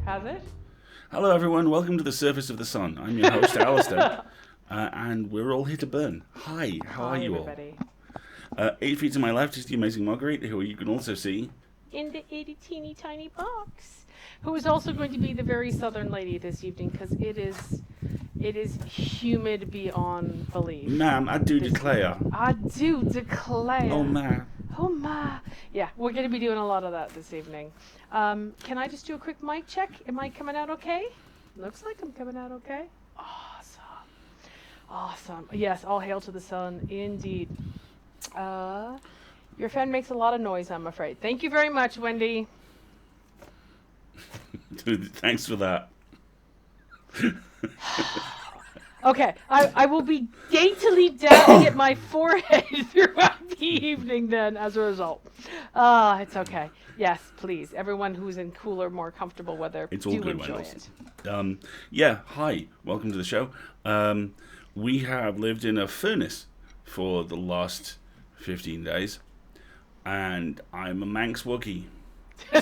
Has it? Hello everyone, welcome to the Surface of the Sun. I'm your host, Alistair, and we're all here to burn. Hi, how are you everybody. all? 8 feet to my left is the amazing Marguerite, who you can also see. In the itty teeny tiny box. Who is also going to be the very southern lady this evening, because it is humid beyond belief. Ma'am, I do declare. I do declare. Oh, ma. Oh my. Yeah, we're going to be doing a lot of that this evening. Can I just do a quick mic check? Am I coming out okay? Looks like I'm coming out okay. Awesome. Yes, all hail to the sun, indeed. Your fan makes a lot of noise, I'm afraid. Thank you very much, Wendy. Thanks for that. Okay, I will be daintily dabbing at my forehead throughout the evening then, as a result. It's okay. Yes, please. Everyone who's in cooler, more comfortable weather, It's all do good, enjoy Wendy. it. Yeah, hi. Welcome to the show. We have lived in a furnace for the last 15 days, and I'm a Manx Wookiee.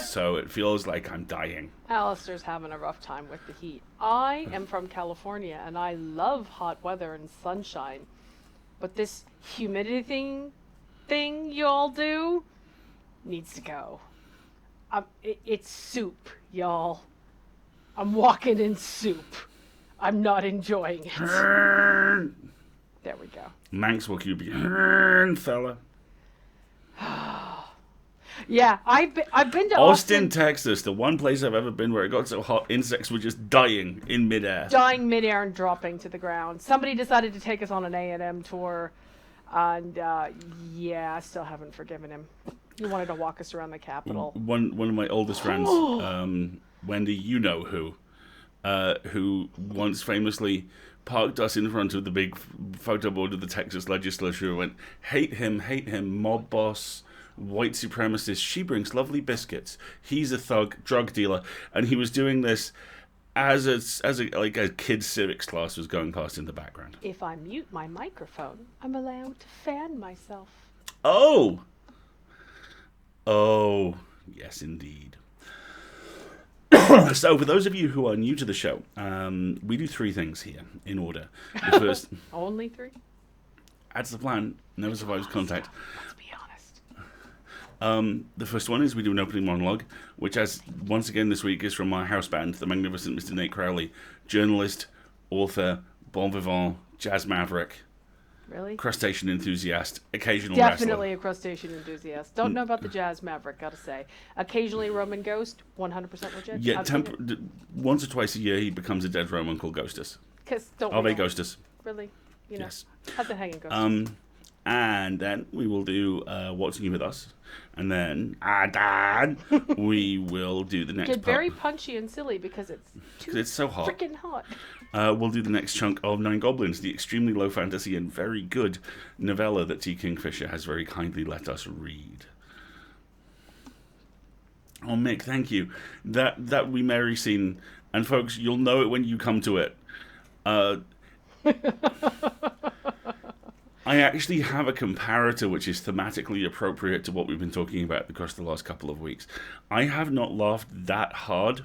So it feels like I'm dying. Alistair's having a rough time with the heat. I am from California, and I love hot weather and sunshine. But this humidity thing you all do needs to go. It's soup, y'all. I'm walking in soup. I'm not enjoying it. There we go. Manx Wookiee would be fella. Yeah, I've been to Austin, Texas, the one place I've ever been where it got so hot, insects were just dying in midair. Dying midair and dropping to the ground. Somebody decided to take us on an A&M tour, and yeah, I still haven't forgiven him. He wanted to walk us around the Capitol. One of my oldest friends, Wendy, you know who once famously parked us in front of the big photo board of the Texas legislature and went, hate him, mob boss, white supremacist, she brings lovely biscuits, he's a thug, drug dealer, and he was doing this as a kid's civics class was going past in the background. If I mute my microphone, I'm allowed to fan myself. Oh, yes indeed. So for those of you who are new to the show, we do three things here in order. The first, Only three? That's the plan, never survives contact. Let's be honest. The first one is we do an opening monologue, which, as once again this week, is from my house band, the magnificent Mr. Nate Crowley, journalist, author, bon vivant, jazz maverick, Really? crustacean enthusiast, occasional Definitely wrestler. a crustacean enthusiast. Don't know about the jazz maverick, gotta say. Occasionally Roman ghost, 100% legit. Yeah, once or twice a year he becomes a dead Roman called Ghostus. Ave Ghostus. Really? You know, Yes. how's it hanging, Ghost? And then we will do What's New With Us. And then, Dad, we will do the next Get part. very punchy and silly because it's too It's so hot. freaking hot. We'll do the next chunk of Nine Goblins, the extremely low fantasy and very good novella that T. Kingfisher has very kindly let us read. Oh, Mick, thank you. That wee Mary scene, and folks, you'll know it when you come to it. I actually have a comparator which is thematically appropriate to what we've been talking about across the last couple of weeks. I have not laughed that hard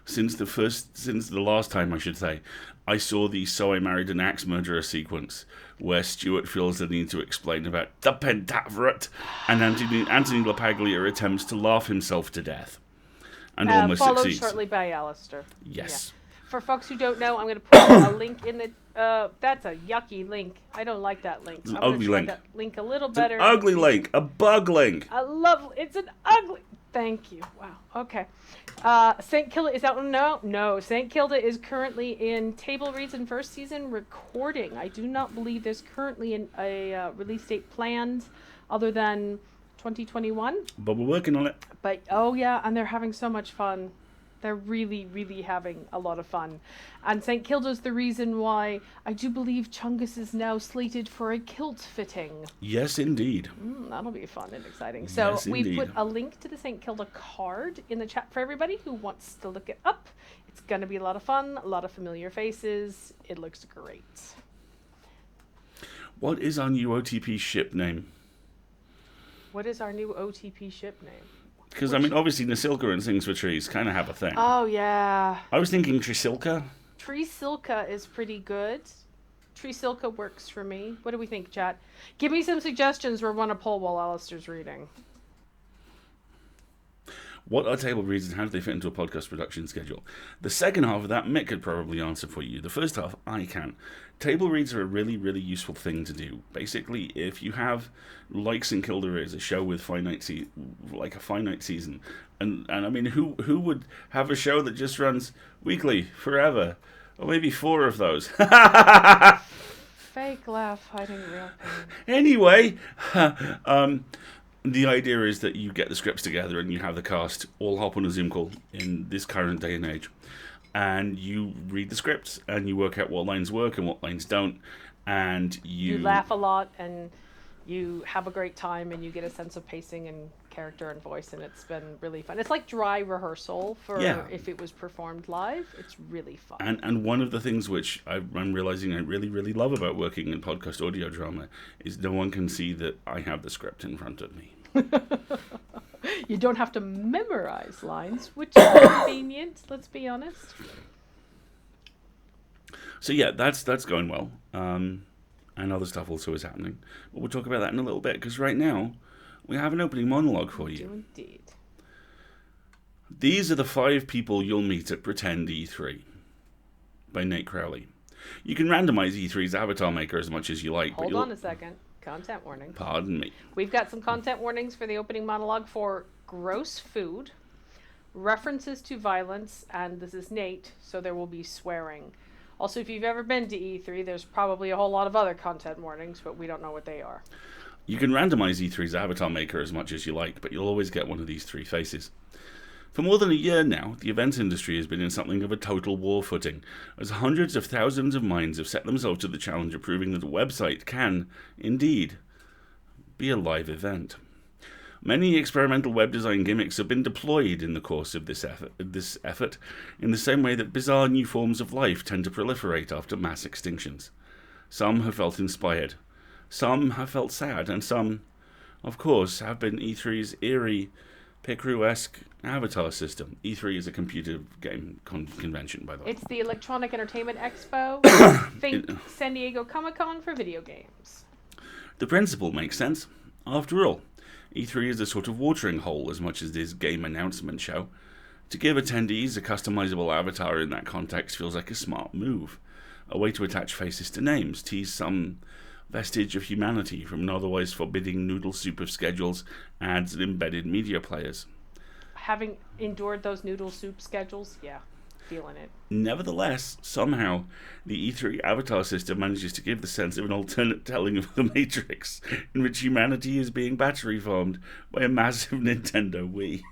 since the last time, I should say, I saw the So I Married an Axe Murderer sequence, where Stuart feels the need to explain about the Pentaveret, and Anthony LaPaglia attempts to laugh himself to death, and almost Followed succeeds. shortly by Alistair. Yes. Yeah. For folks who don't know, I'm going to put a link in the... that's a yucky link. I don't like that link. It's an I'm ugly try link. that link a little It's an better. ugly link, a bug link. It's an ugly... Thank you. Wow. Okay. St. Kilda is out. No. St. Kilda is currently in Table Reads in first season recording. I do not believe there's currently a release date planned other than 2021. But we're working on it. But, oh yeah, and they're having so much fun. They're really, really having a lot of fun. And St. Kilda's the reason why I do believe Chungus is now slated for a kilt fitting. Yes, indeed. That'll be fun and exciting. So Yes, we indeed. put a link to the St. Kilda card in the chat for everybody who wants to look it up. It's going to be a lot of fun, a lot of familiar faces. It looks great. What is our new OTP ship name? What is our new OTP ship name? Because, I mean, obviously Nasilka and Sings for Trees kind of have a thing. Oh, yeah. I was thinking Trisilka. Treesilka is pretty good. Treesilka works for me. What do we think, chat? Give me some suggestions. We're on a poll while Alistair's reading. What are table reads and how do they fit into a podcast production schedule? The second half of that, Mick could probably answer for you. The first half, I can. Table reads are a really, really useful thing to do. Basically, if you have, like St. Kilda is, a show with a finite season, and I mean, who would have a show that just runs weekly, forever? Or maybe 4 of those. Fake laugh hiding real pain. Anyway, the idea is that you get the scripts together and you have the cast all hop on a Zoom call in this current day and age. And you read the scripts and you work out what lines work and what lines don't. And you laugh a lot and you have a great time and you get a sense of pacing and character and voice, and it's been really fun. It's like dry rehearsal for if it was performed live. It's really fun. And one of the things which I'm realizing I really, really love about working in podcast audio drama is no one can see that I have the script in front of me. You don't have to memorize lines, which is convenient, let's be honest. So yeah, that's going well. And other stuff also is happening. But we'll talk about that in a little bit, because right now we have an opening monologue for you. Do indeed. These are the 5 people you'll meet at Pretend E3 by Nate Crowley. You can randomize E3's avatar maker as much as you like. Hold on a second. Content warning. Pardon me. We've got some content warnings for the opening monologue for gross food, references to violence, and this is Nate, so there will be swearing. Also, if you've ever been to E3, there's probably a whole lot of other content warnings, but we don't know what they are. You can randomize E3's avatar maker as much as you like, but you'll always get one of these 3 faces. For more than a year now, the events industry has been in something of a total war footing, as hundreds of thousands of minds have set themselves to the challenge of proving that a website can, indeed, be a live event. Many experimental web design gimmicks have been deployed in the course of this effort, in the same way that bizarre new forms of life tend to proliferate after mass extinctions. Some have felt inspired, some have felt sad, and some, of course, have been E3's eerie, Picrew-esque avatar system. E3 is a computer game convention, by the way. It's the Electronic Entertainment Expo. Think San Diego Comic-Con for video games. The principle makes sense. After all, E3 is a sort of watering hole as much as it is game announcement show. To give attendees a customizable avatar in that context feels like a smart move. A way to attach faces to names, tease some vestige of humanity from an otherwise forbidding noodle soup of schedules, ads, and embedded media players. Having endured those noodle soup schedules, yeah, feeling it. Nevertheless, somehow, the E3 avatar system manages to give the sense of an alternate telling of The Matrix, in which humanity is being battery farmed by a massive Nintendo Wii.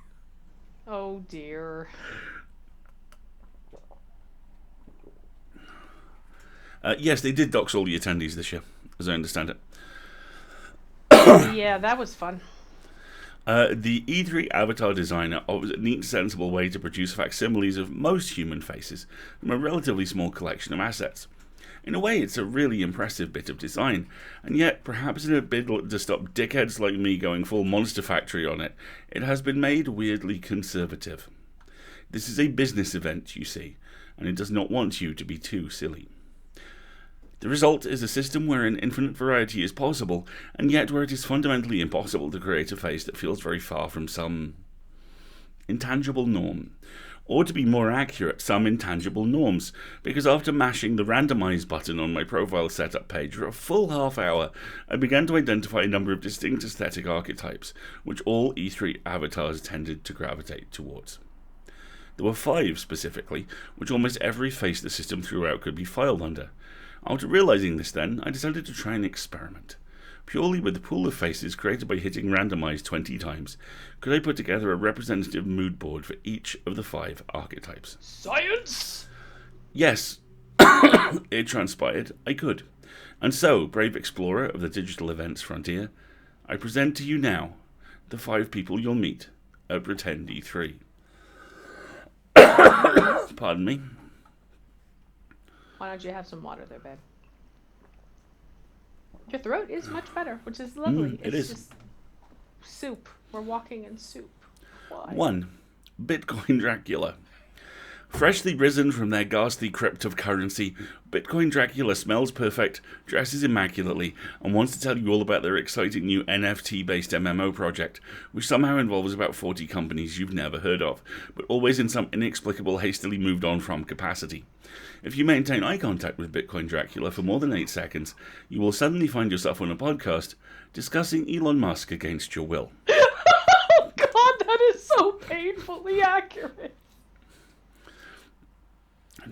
Oh dear. Yes, they did dox all the attendees this year, as I understand it. Yeah, that was fun. The E3 avatar designer offers a neat, sensible way to produce facsimiles of most human faces from a relatively small collection of assets. In a way, it's a really impressive bit of design, and yet, perhaps in a bid to stop dickheads like me going full Monster Factory on it, it has been made weirdly conservative. This is a business event, you see, and it does not want you to be too silly. The result is a system where an infinite variety is possible, and yet where it is fundamentally impossible to create a face that feels very far from some intangible norm. Or to be more accurate, some intangible norms, because after mashing the randomize button on my profile setup page for a full half hour, I began to identify a number of distinct aesthetic archetypes, which all E3 avatars tended to gravitate towards. There were 5 specifically, which almost every face the system threw out could be filed under. After realizing this then, I decided to try an experiment. Purely with the pool of faces created by hitting randomize 20 times, could I put together a representative mood board for each of the 5 archetypes? Science! Yes, it transpired I could. And so, brave explorer of the digital events frontier, I present to you now the 5 people you'll meet at Pretend E3. Pardon me. Why don't you have some water there, babe? Your throat is much better, which is lovely. It it's is. Just soup. We're walking in soup. Why? 1. Bitcoin Dracula. Freshly risen from their ghastly crypt of currency, Bitcoin Dracula smells perfect, dresses immaculately, and wants to tell you all about their exciting new NFT-based MMO project, which somehow involves about 40 companies you've never heard of, but always in some inexplicable, hastily moved on from capacity. If you maintain eye contact with Bitcoin Dracula for more than 8 seconds, you will suddenly find yourself on a podcast discussing Elon Musk against your will. Oh God, that is so painfully accurate.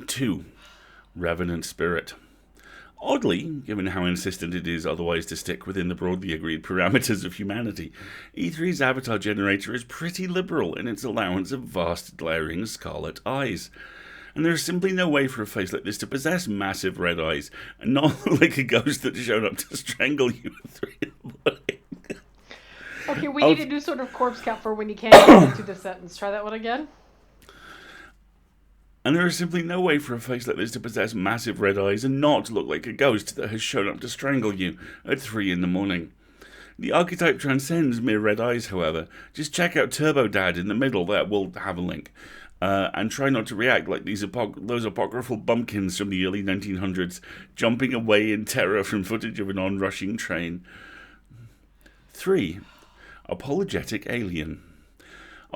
2. Revenant Spirit. Oddly, given how insistent it is otherwise to stick within the broadly agreed parameters of humanity, E3's avatar generator is pretty liberal in its allowance of vast, glaring scarlet eyes. And there is simply no way for a face like this to possess massive red eyes and not look like a ghost that showed up to strangle you at 3 in the morning. Okay, we need to do sort of corpse count for when you can't get into the sentence. Try that one again. And there is simply no way for a face like this to possess massive red eyes and not look like a ghost that has shown up to strangle you at 3 in the morning. The archetype transcends mere red eyes, however. Just check out Turbo Dad in the middle there, we'll have a link. And try not to react like those apocryphal bumpkins from the early 1900s, jumping away in terror from footage of an onrushing train. 3. Apologetic Alien.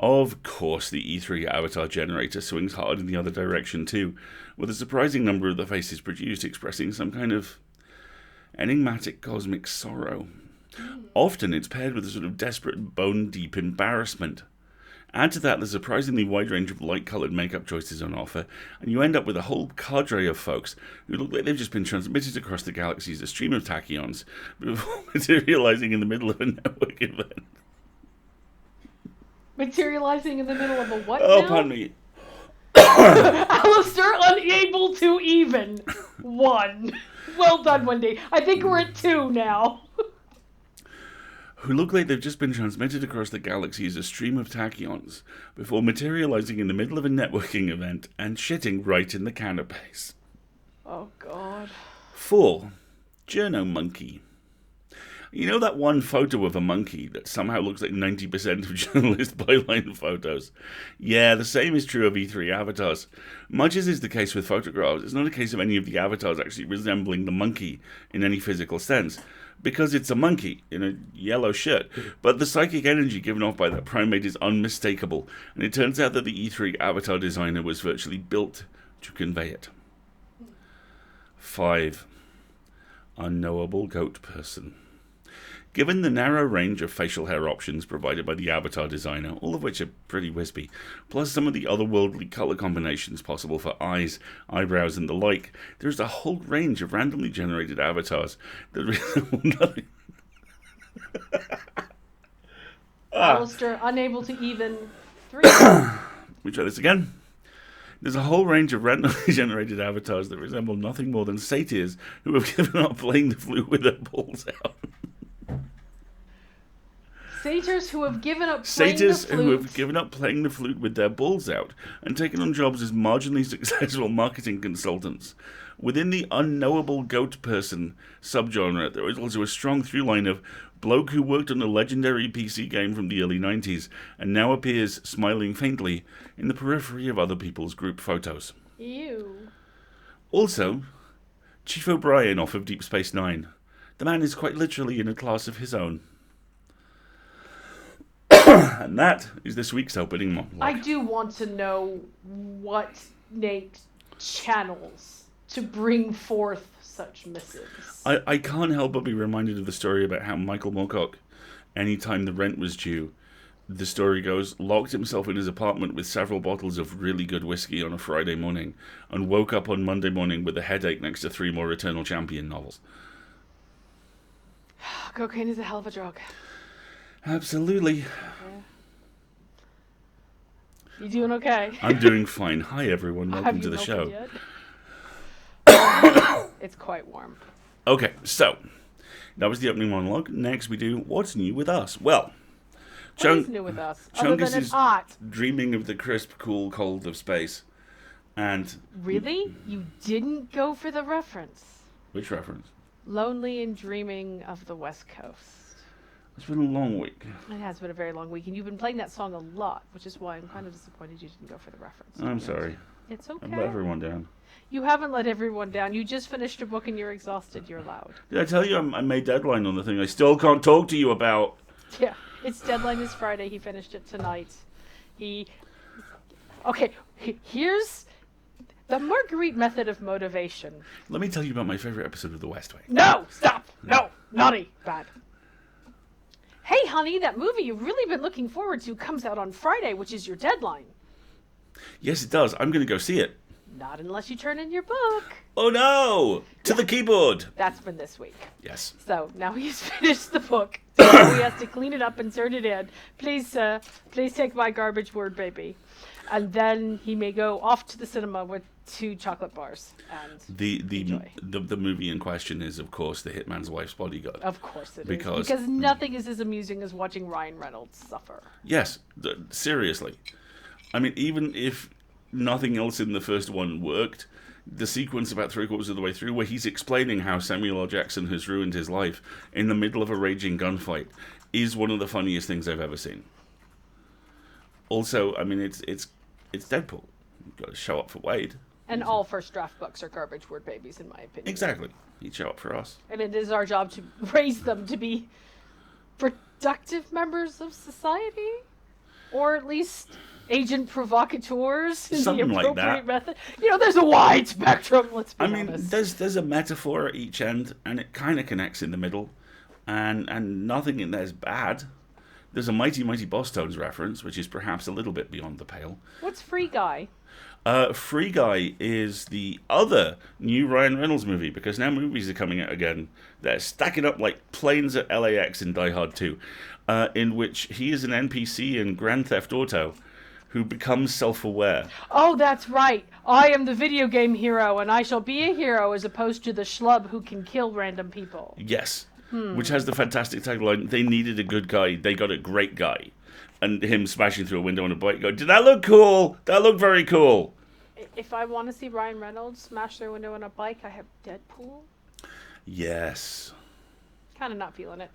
Of course, the E3 avatar generator swings hard in the other direction too, with a surprising number of the faces produced expressing some kind of enigmatic cosmic sorrow. Often it's paired with a sort of desperate, bone-deep embarrassment. Add to that the surprisingly wide range of light-coloured makeup choices on offer, and you end up with a whole cadre of folks who look like they've just been transmitted across the galaxy as a stream of tachyons before materialising in the middle of a network event. Materializing in the middle of a what Oh, now? pardon me. Alistair unable to even. 1. Well done, Wendy. I think we're at 2 now. Who look like they've just been transmitted across the galaxy as a stream of tachyons before materializing in the middle of a networking event and shitting right in the canapes. Oh, God. 4. Journo Monkey. You know that one photo of a monkey that somehow looks like 90% of journalist byline photos? Yeah, the same is true of E3 avatars. Much as is the case with photographs, it's not a case of any of the avatars actually resembling the monkey in any physical sense, because it's a monkey in a yellow shirt. But the psychic energy given off by that primate is unmistakable, and it turns out that the E3 avatar designer was virtually built to convey it. 5. Unknowable Goat Person. Given the narrow range of facial hair options provided by the avatar designer, all of which are pretty wispy, plus some of the otherworldly colour combinations possible for eyes, eyebrows and the like, there is a whole range of randomly generated avatars that resemble nothing. Alistair unable to even. 3. Let me try this again. There's a whole range of randomly generated avatars that resemble nothing more than satyrs who have given up playing the flute with their balls out. Satyrs who have given up playing the flute. Who have given up playing the flute with their balls out and taken on jobs as marginally successful marketing consultants. Within the unknowable goat person subgenre, there is also a strong through line of bloke who worked on a legendary PC game from the early 90s and now appears, smiling faintly, in the periphery of other people's group photos. Ew. Also, Chief O'Brien off of Deep Space Nine. The man is quite literally in a class of his own. And that is this week's opening monologue. I do want to know what Nate channels to bring forth such missives. I can't help but be reminded of the story about how Michael Moorcock, anytime the rent was due, the story goes, locked himself in his apartment with several bottles of really good whiskey on a Friday morning and woke up on Monday morning with a headache next to 3 more Eternal Champion novels. Cocaine is a hell of a drug. Absolutely. Okay. You doing okay? I'm doing fine. Hi, everyone. Welcome to the show. It's quite warm. Okay, so that was the opening monologue. Next, we do What's New With Us? Well, What is new with us? Other Chungus than is an art. dreaming of the crisp, cool cold of space. And Really? You didn't go for the reference. which reference? Lonely and dreaming of the West Coast. It's been a long week. It has been a very long week, and you've been playing that song a lot, which is why I'm kind of disappointed you didn't go for the reference. I'm sorry. It's okay. I let everyone down. You haven't let everyone down. You just finished a book and you're exhausted. You're loud. Did I tell you I made deadline on the thing I still can't talk to you about? Yeah, its deadline is Friday. He finished it tonight. Okay, here's the Marguerite method of motivation. Let me tell you about my favorite episode of The West Wing. No, stop. No, naughty, bad. Hey, honey, that movie you've really been looking forward to comes out on Friday, which is your deadline. Yes, it does. I'm going to go see it. Not unless you turn in your book. Oh, no! To the keyboard! That's been this week. Yes. So, now he's finished the book. So now he has to clean it up and turn it in. Please take my garbage word, baby. And then he may go off to the cinema with 2 chocolate bars and enjoy. The movie in question is, of course, The Hitman's Wife's Bodyguard. Of course it is. Because nothing is as amusing as watching Ryan Reynolds suffer. Yes, seriously. I mean, even if nothing else in the first one worked, the sequence about 3/4 of the way through where he's explaining how Samuel L. Jackson has ruined his life in the middle of a raging gunfight is one of the funniest things I've ever seen. Also, I mean, it's Deadpool. You've got to show up for Wade. And all first draft books are garbage word babies, in my opinion. Exactly. He'd show up for us. And it is our job to raise them to be productive members of society, or at least agent provocateurs in Something the like appropriate that. method. You know, there's a wide spectrum. Let's be honest. There's a metaphor at each end, and it kind of connects in the middle, and nothing in there is bad. There's a Mighty Mighty Boss Tones reference, which is perhaps a little bit beyond the pale. What's Free Guy? Free Guy is the other new Ryan Reynolds movie, because now movies are coming out again. They're stacking up like planes at LAX in Die Hard 2, in which he is an NPC in Grand Theft Auto who becomes self-aware. Oh, that's right. I am the video game hero, and I shall be a hero as opposed to the schlub who can kill random people. Yes, which has the fantastic tagline, they needed a good guy, they got a great guy. And him smashing through a window on a bike going, did that look cool? That looked very cool. If I want to see Ryan Reynolds smash through a window on a bike, I have Deadpool. Yes. Kind of not feeling it.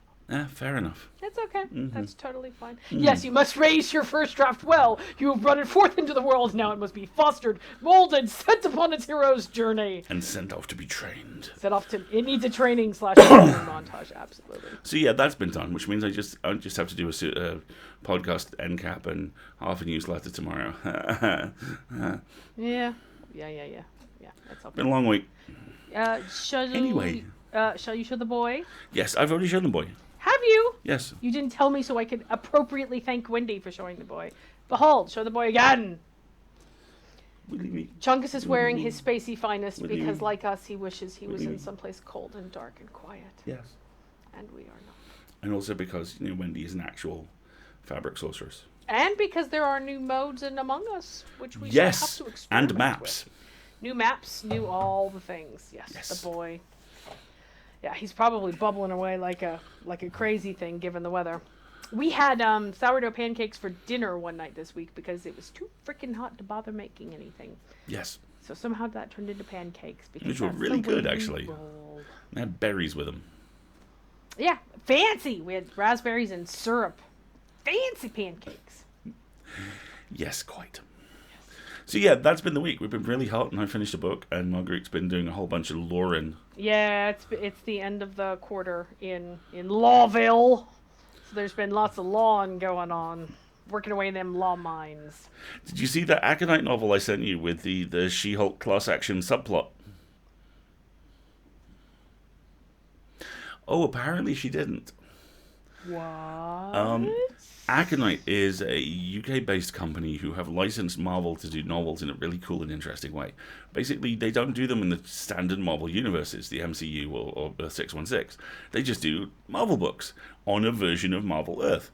Fair enough. It's okay. That's totally fine. Yes, you must raise your first draft well. You have brought it forth into the world. Now it must be fostered, molded, sent upon its hero's journey. And sent off to be trained. It needs a training / montage, absolutely. So yeah, that's been done, which means I just have to do a podcast end cap and half a newsletter tomorrow. Yeah. That's okay. Been a long week. Shall you show the boy? Yes, I've already shown the boy. Have you? Yes. You didn't tell me so I could appropriately thank Wendy for showing the boy. Behold, show the boy again. Chungus is wearing his spacey finest because, like us, he wishes he was in someplace cold and dark and quiet. Yes. And we are not. And also because, Wendy is an actual fabric sorceress. And because there are new modes in Among Us, which we shall have to experiment and maps. with. New maps, new all the things. Yes, the boy. Yeah, he's probably bubbling away like a crazy thing given the weather. We had sourdough pancakes for dinner one night this week because it was too freaking hot to bother making anything. Yes. So somehow that turned into pancakes. Which were really good, actually. They had berries with them. Yeah, fancy. We had raspberries and syrup. Fancy pancakes. Yes, quite. So yeah, that's been the week. We've been really hot, and I finished a book, and Marguerite's been doing a whole bunch of Lauren. Yeah, it's the end of the quarter in Lawville. So there's been lots of lawn going on, working away in them law mines. Did you see that Aconite novel I sent you with the She-Hulk class action subplot? Oh, apparently she didn't. What? Aconite is a UK-based company who have licensed Marvel to do novels in a really cool and interesting way. Basically, they don't do them in the standard Marvel universes, the MCU or 616. They just do Marvel books on a version of Marvel Earth.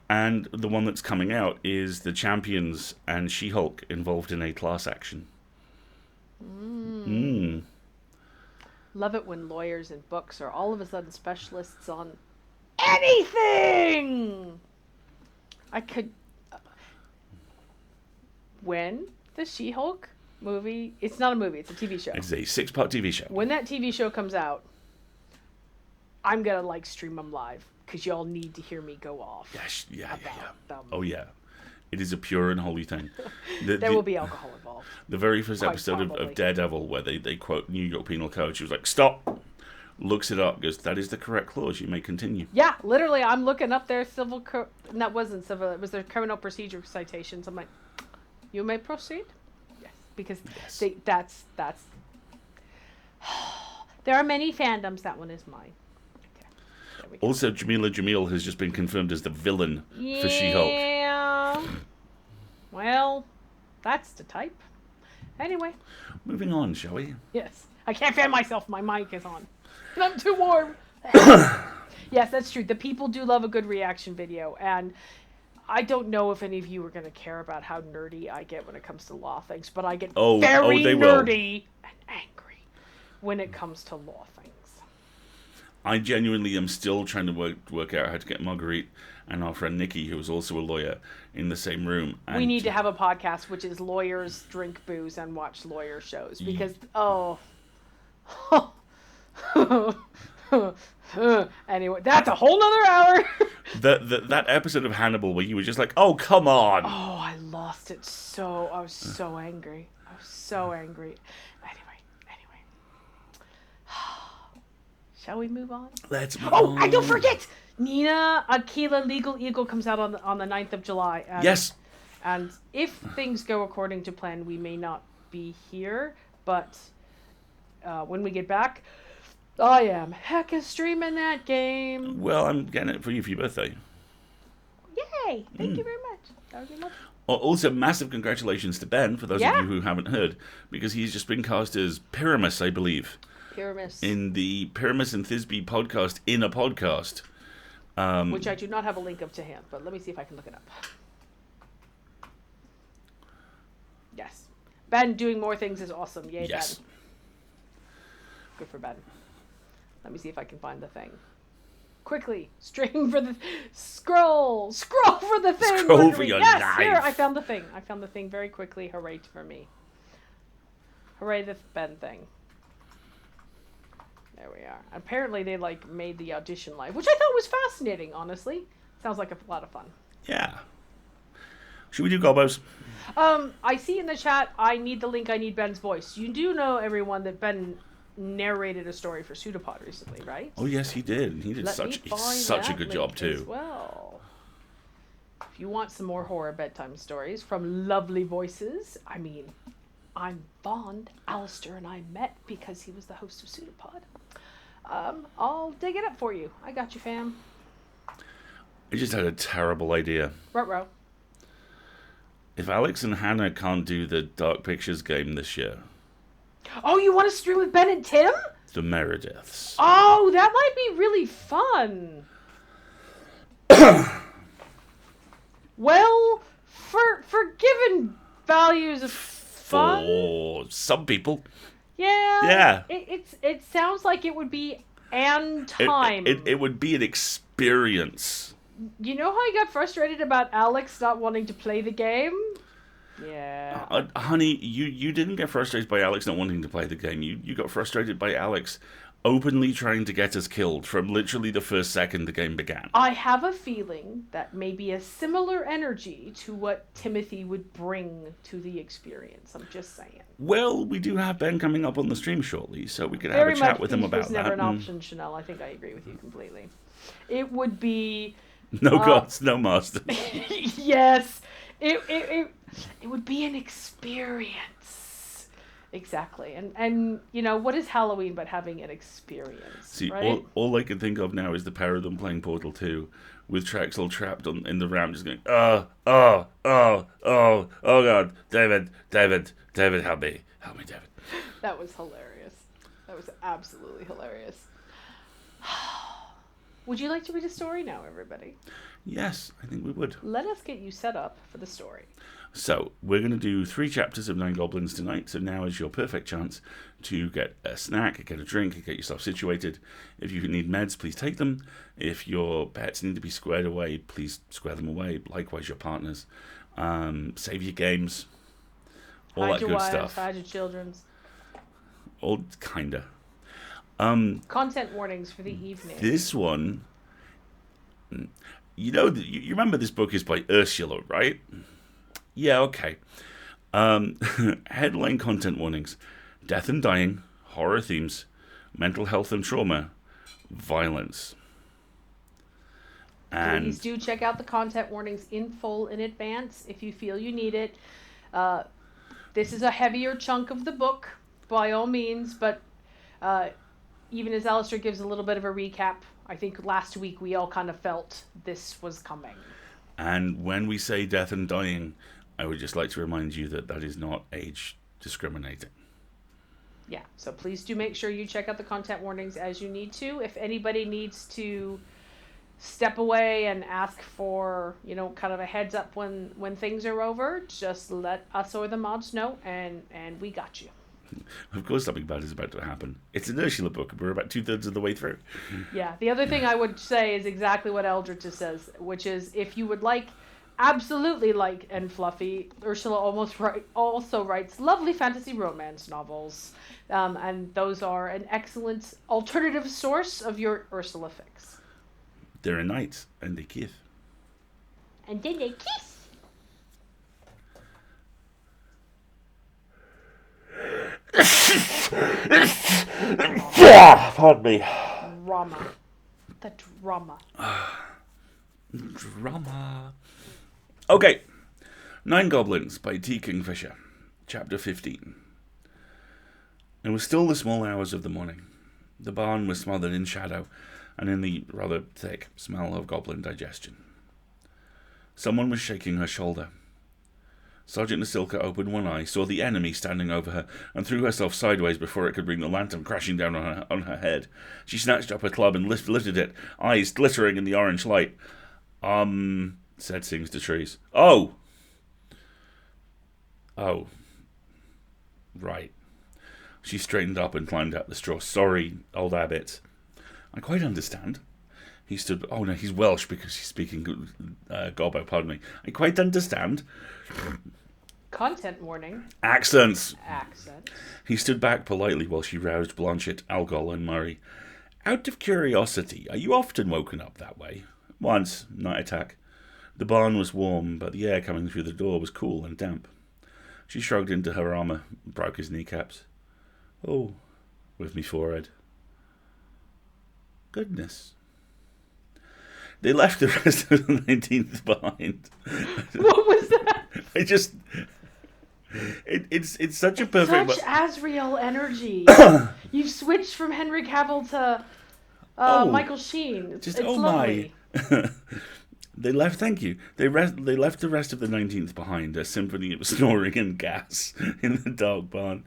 And the one that's coming out is the Champions and She-Hulk involved in a class action. Love it when lawyers and books are all of a sudden specialists on anything! When the She-Hulk movie, it's not a movie, it's a TV show. It's a 6-part TV show. When that TV show comes out, I'm gonna stream them live. because y'all need to hear me go off. Yeah. Them. Oh, yeah. It is a pure and holy thing. There will be alcohol involved. The very first Quite episode probably. of Daredevil, where they quote New York Penal Code, she was like, "Stop!" Looks it up, goes, "That is the correct clause. You may continue." Yeah, literally, I'm looking up their that wasn't civil. It was their criminal procedure citations. I'm like, you may proceed. Yes, because that's. There are many fandoms. That one is mine. Okay. Also, Jamila Jamil has just been confirmed as the villain for She-Hulk. Yeah. Well, that's the type. Anyway. Moving on, shall we? Yes. I can't fan myself. My mic is on. And I'm too warm. Yes, that's true. The people do love a good reaction video. And I don't know if any of you are going to care about how nerdy I get when it comes to law things. But I get very nerdy and angry when it comes to law things. I genuinely am still trying to work out how to get Marguerite and our friend Nikki, who is also a lawyer, in the same room. And we need to have a podcast which is lawyers drink booze and watch lawyer shows because anyway, that's a whole nother hour. that episode of Hannibal where you were just like, "Oh, come on!" Oh, I lost it I was so angry. Anyway. Shall we move on? Let's move on. Oh, I don't forget! Nina Aquila Legal Eagle comes out on the 9th of July. Yes. And if things go according to plan, we may not be here, but when we get back, I am hecka streaming that game. Well, I'm getting it for you for your birthday. Yay! Thank you very much. That would be lovely. Also, massive congratulations to Ben, for those of you who haven't heard, because he's just been cast as Pyramus, I believe. Pyramus. In the Pyramus and Thisbe podcast, in a podcast. Which I do not have a link of to hand, but let me see if I can look it up. Yes. Ben doing more things is awesome. Yay, yes. Ben. Good for Ben. Let me see if I can find the thing. Quickly, scroll for the thing. Scroll for your life. Here, I found the thing. Very quickly. Hooray for me. Hooray the Ben thing. There we are. Apparently they made the audition live, which I thought was fascinating, honestly. Sounds like a lot of fun. Yeah. Should we do Gobos? I see in the chat, I need the link, I need Ben's voice. You do know, everyone, that Ben narrated a story for Pseudopod recently, right? Oh, yes, he did. He did such a good job, too. Well, if you want some more horror bedtime stories from lovely voices, I mean, I'm Bond. Alistair and I met because he was the host of Pseudopod. I'll dig it up for you. I got you, fam. I just had a terrible idea. Ruh-roh. If Alex and Hannah can't do the Dark Pictures game this year... Oh, you want to stream with Ben and Tim? The Merediths. Oh, that might be really fun. Well, for given values of fun... For some people... Yeah. It sounds like it would be time. It would be an experience. You know how I got frustrated about Alex not wanting to play the game? Yeah. Honey, you didn't get frustrated by Alex not wanting to play the game. You got frustrated by Alex openly trying to get us killed from literally the first second the game began. I have a feeling that maybe a similar energy to what Timothy would bring to the experience. I'm just saying. Well, we do have Ben coming up on the stream shortly, so we could have a chat with him about that. Very much never an option, Chanel. I think I agree with you completely. It would be... No gods, no masters. Yes. It would be an experience. Exactly. And you know, what is Halloween but having an experience? See, right? all I can think of now is the pair of them playing Portal 2 with Trexel trapped in the ramp just going, oh God, David, help me, David. That was hilarious. That was absolutely hilarious. Would you like to read a story now, everybody? Yes, I think we would. Let us get you set up for the story. So, we're going to do 3 chapters of 9 Goblins tonight, so now is your perfect chance to get a snack, get a drink, get yourself situated. If you need meds, please take them. If your pets need to be squared away, please square them away. Likewise, your partners. Save your games. All hide that your good wives, stuff. Hide your children's. All kinda. Content warnings for the evening. This one You remember this book is by Ursula, right? Yeah, okay. Headline content warnings: death and dying, horror themes, mental health and trauma, violence. Please And do check out the content warnings in full in advance if you feel you need it. This is a heavier chunk of the book, by all means, but even as Alistair gives a little bit of a recap, I think last week we all kind of felt this was coming. And when we say death and dying, I would just like to remind you that that is not age discriminating. Yeah, so please do make sure you check out the content warnings as you need to. If anybody needs to step away and ask for, kind of a heads up when things are over, just let us or the mods know, and we got you. Of course something bad is about to happen. It's an Ursula book. We're about 2/3 of the way through. Yeah, the other thing I would say is exactly what Eldred just says, which is if you would like, absolutely light and fluffy, Ursula also writes lovely fantasy romance novels. And those are an excellent alternative source of your Ursula fix. They're a knight, and they kiss. And then they kiss! Pardon me. Drama. The drama. Drama. Okay. 9 Goblins by Kingfisher. Chapter 15. It was still the small hours of the morning. The barn was smothered in shadow and in the rather thick smell of goblin digestion. Someone was shaking her shoulder. Sergeant Nasilka opened one eye, saw the enemy standing over her, and threw herself sideways before it could bring the lantern crashing down on her head. She snatched up her club and lifted it, eyes glittering in the orange light. Said Sings to Trees. Oh! Right. She straightened up and climbed out the straw. Sorry, old Abbot. I quite understand. He stood... Oh, no, he's Welsh because he's speaking Gobbo, pardon me. I quite understand. Content warning. Accents. He stood back politely while she roused Blanchett, Algol, and Murray. Out of curiosity, are you often woken up that way? Once, night attack. The barn was warm, but the air coming through the door was cool and damp. She shrugged into her armour and broke his kneecaps. Oh, with me forehead. Goodness. They left the rest of the 19th behind. What was that? It's such a perfect... Such Asriel energy. You've switched from Henry Cavill to Michael Sheen. It's lovely. My. They left, thank you. They left the rest of the 19th behind, a symphony of snoring and gas in the dark barn.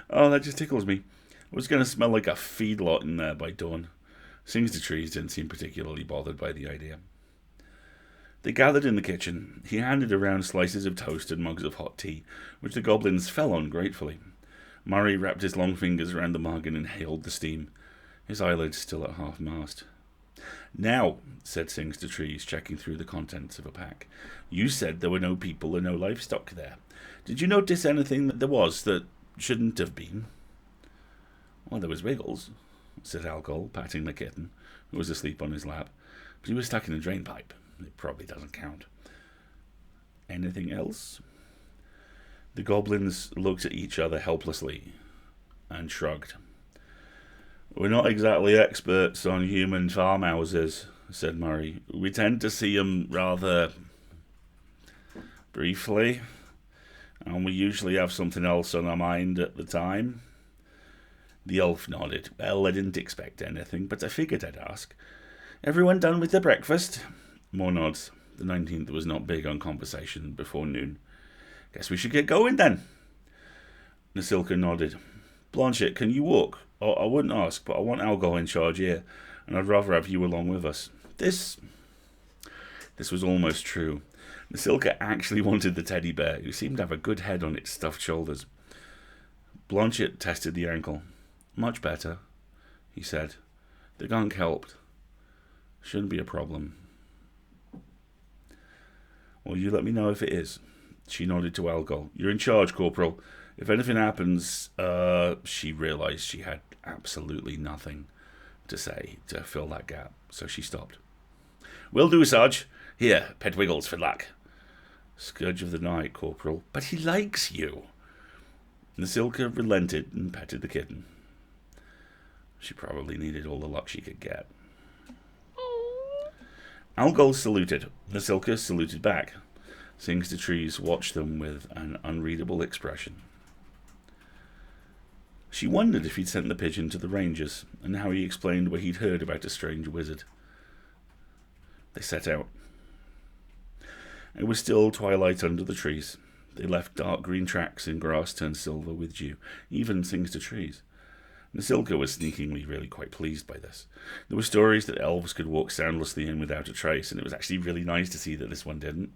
Oh, that just tickles me. It was going to smell like a feedlot in there by dawn. Sings to Trees didn't seem particularly bothered by the idea. They gathered in the kitchen. He handed around slices of toast and mugs of hot tea, which the goblins fell on gratefully. Murray wrapped his long fingers around the mug and inhaled the steam, his eyelids still at half-mast. Now, said Sings to Trees, checking through the contents of a pack, you said there were no people or no livestock there. Did you notice anything that there was that shouldn't have been? Well, there was Wiggles, said Alcohol, patting the kitten, who was asleep on his lap, but he was stuck in a drain pipe. It probably doesn't count. Anything else? The goblins looked at each other helplessly and shrugged. We're not exactly experts on human farmhouses, said Murray. We tend to see them rather briefly, and we usually have something else on our mind at the time. The elf nodded. Well, I didn't expect anything, but I figured I'd ask. Everyone done with their breakfast? More nods. The 19th was not big on conversation before noon. Guess we should get going then. Nasilka nodded. Blanchett, can you walk? Oh, I wouldn't ask, but I want Algol in charge here, and I'd rather have you along with us. This was almost true. Nasilka actually wanted the teddy bear, who seemed to have a good head on its stuffed shoulders. Blanchett tested the ankle. Much better, he said. The gunk helped. Shouldn't be a problem. Well, you let me know if it is. She nodded to Algol. You're in charge, Corporal. If anything happens, she realised she had absolutely nothing to say to fill that gap, so she stopped. Will do, Sarge. Here, pet Wiggles for luck. Scourge of the night, Corporal. But he likes you. Nasilka relented and petted the kitten. She probably needed all the luck she could get. Algol saluted. Nasilka saluted back. Sings to Trees watched them with an unreadable expression. She wondered if he'd sent the pigeon to the Rangers, and how he explained what he'd heard about a strange wizard. They set out. It was still twilight under the trees. They left dark green tracks in grass turned silver with dew, even Sings to Trees. Nasilka was sneakingly really quite pleased by this. There were stories that elves could walk soundlessly in without a trace, and it was actually really nice to see that this one didn't.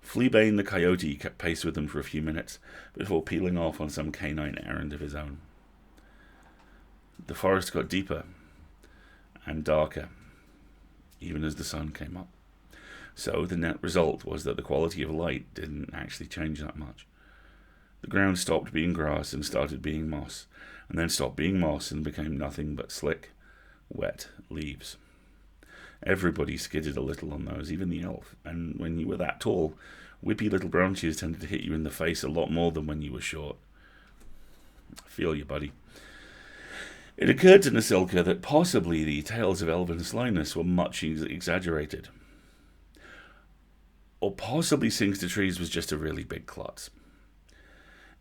Fleabane the coyote kept pace with them for a few minutes, before peeling off on some canine errand of his own. The forest got deeper and darker, even as the sun came up. So the net result was that the quality of light didn't actually change that much. The ground stopped being grass and started being moss, and then stopped being moss and became nothing but slick, wet leaves. Everybody skidded a little on those, even the elf, and when you were that tall, whippy little branches tended to hit you in the face a lot more than when you were short. I feel you, buddy. It occurred to Nasilka that possibly the tales of elven slyness were much exaggerated. Or possibly Sings to Trees was just a really big klutz.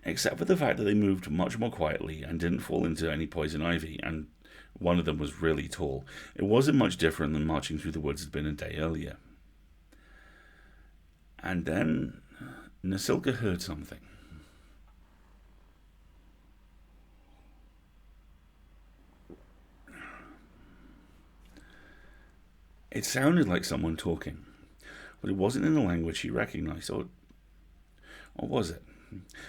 Except for the fact that they moved much more quietly and didn't fall into any poison ivy, and one of them was really tall. It wasn't much different than marching through the woods had been a day earlier. And then Nasilka heard something. It sounded like someone talking, but it wasn't in a language she recognized, or was it?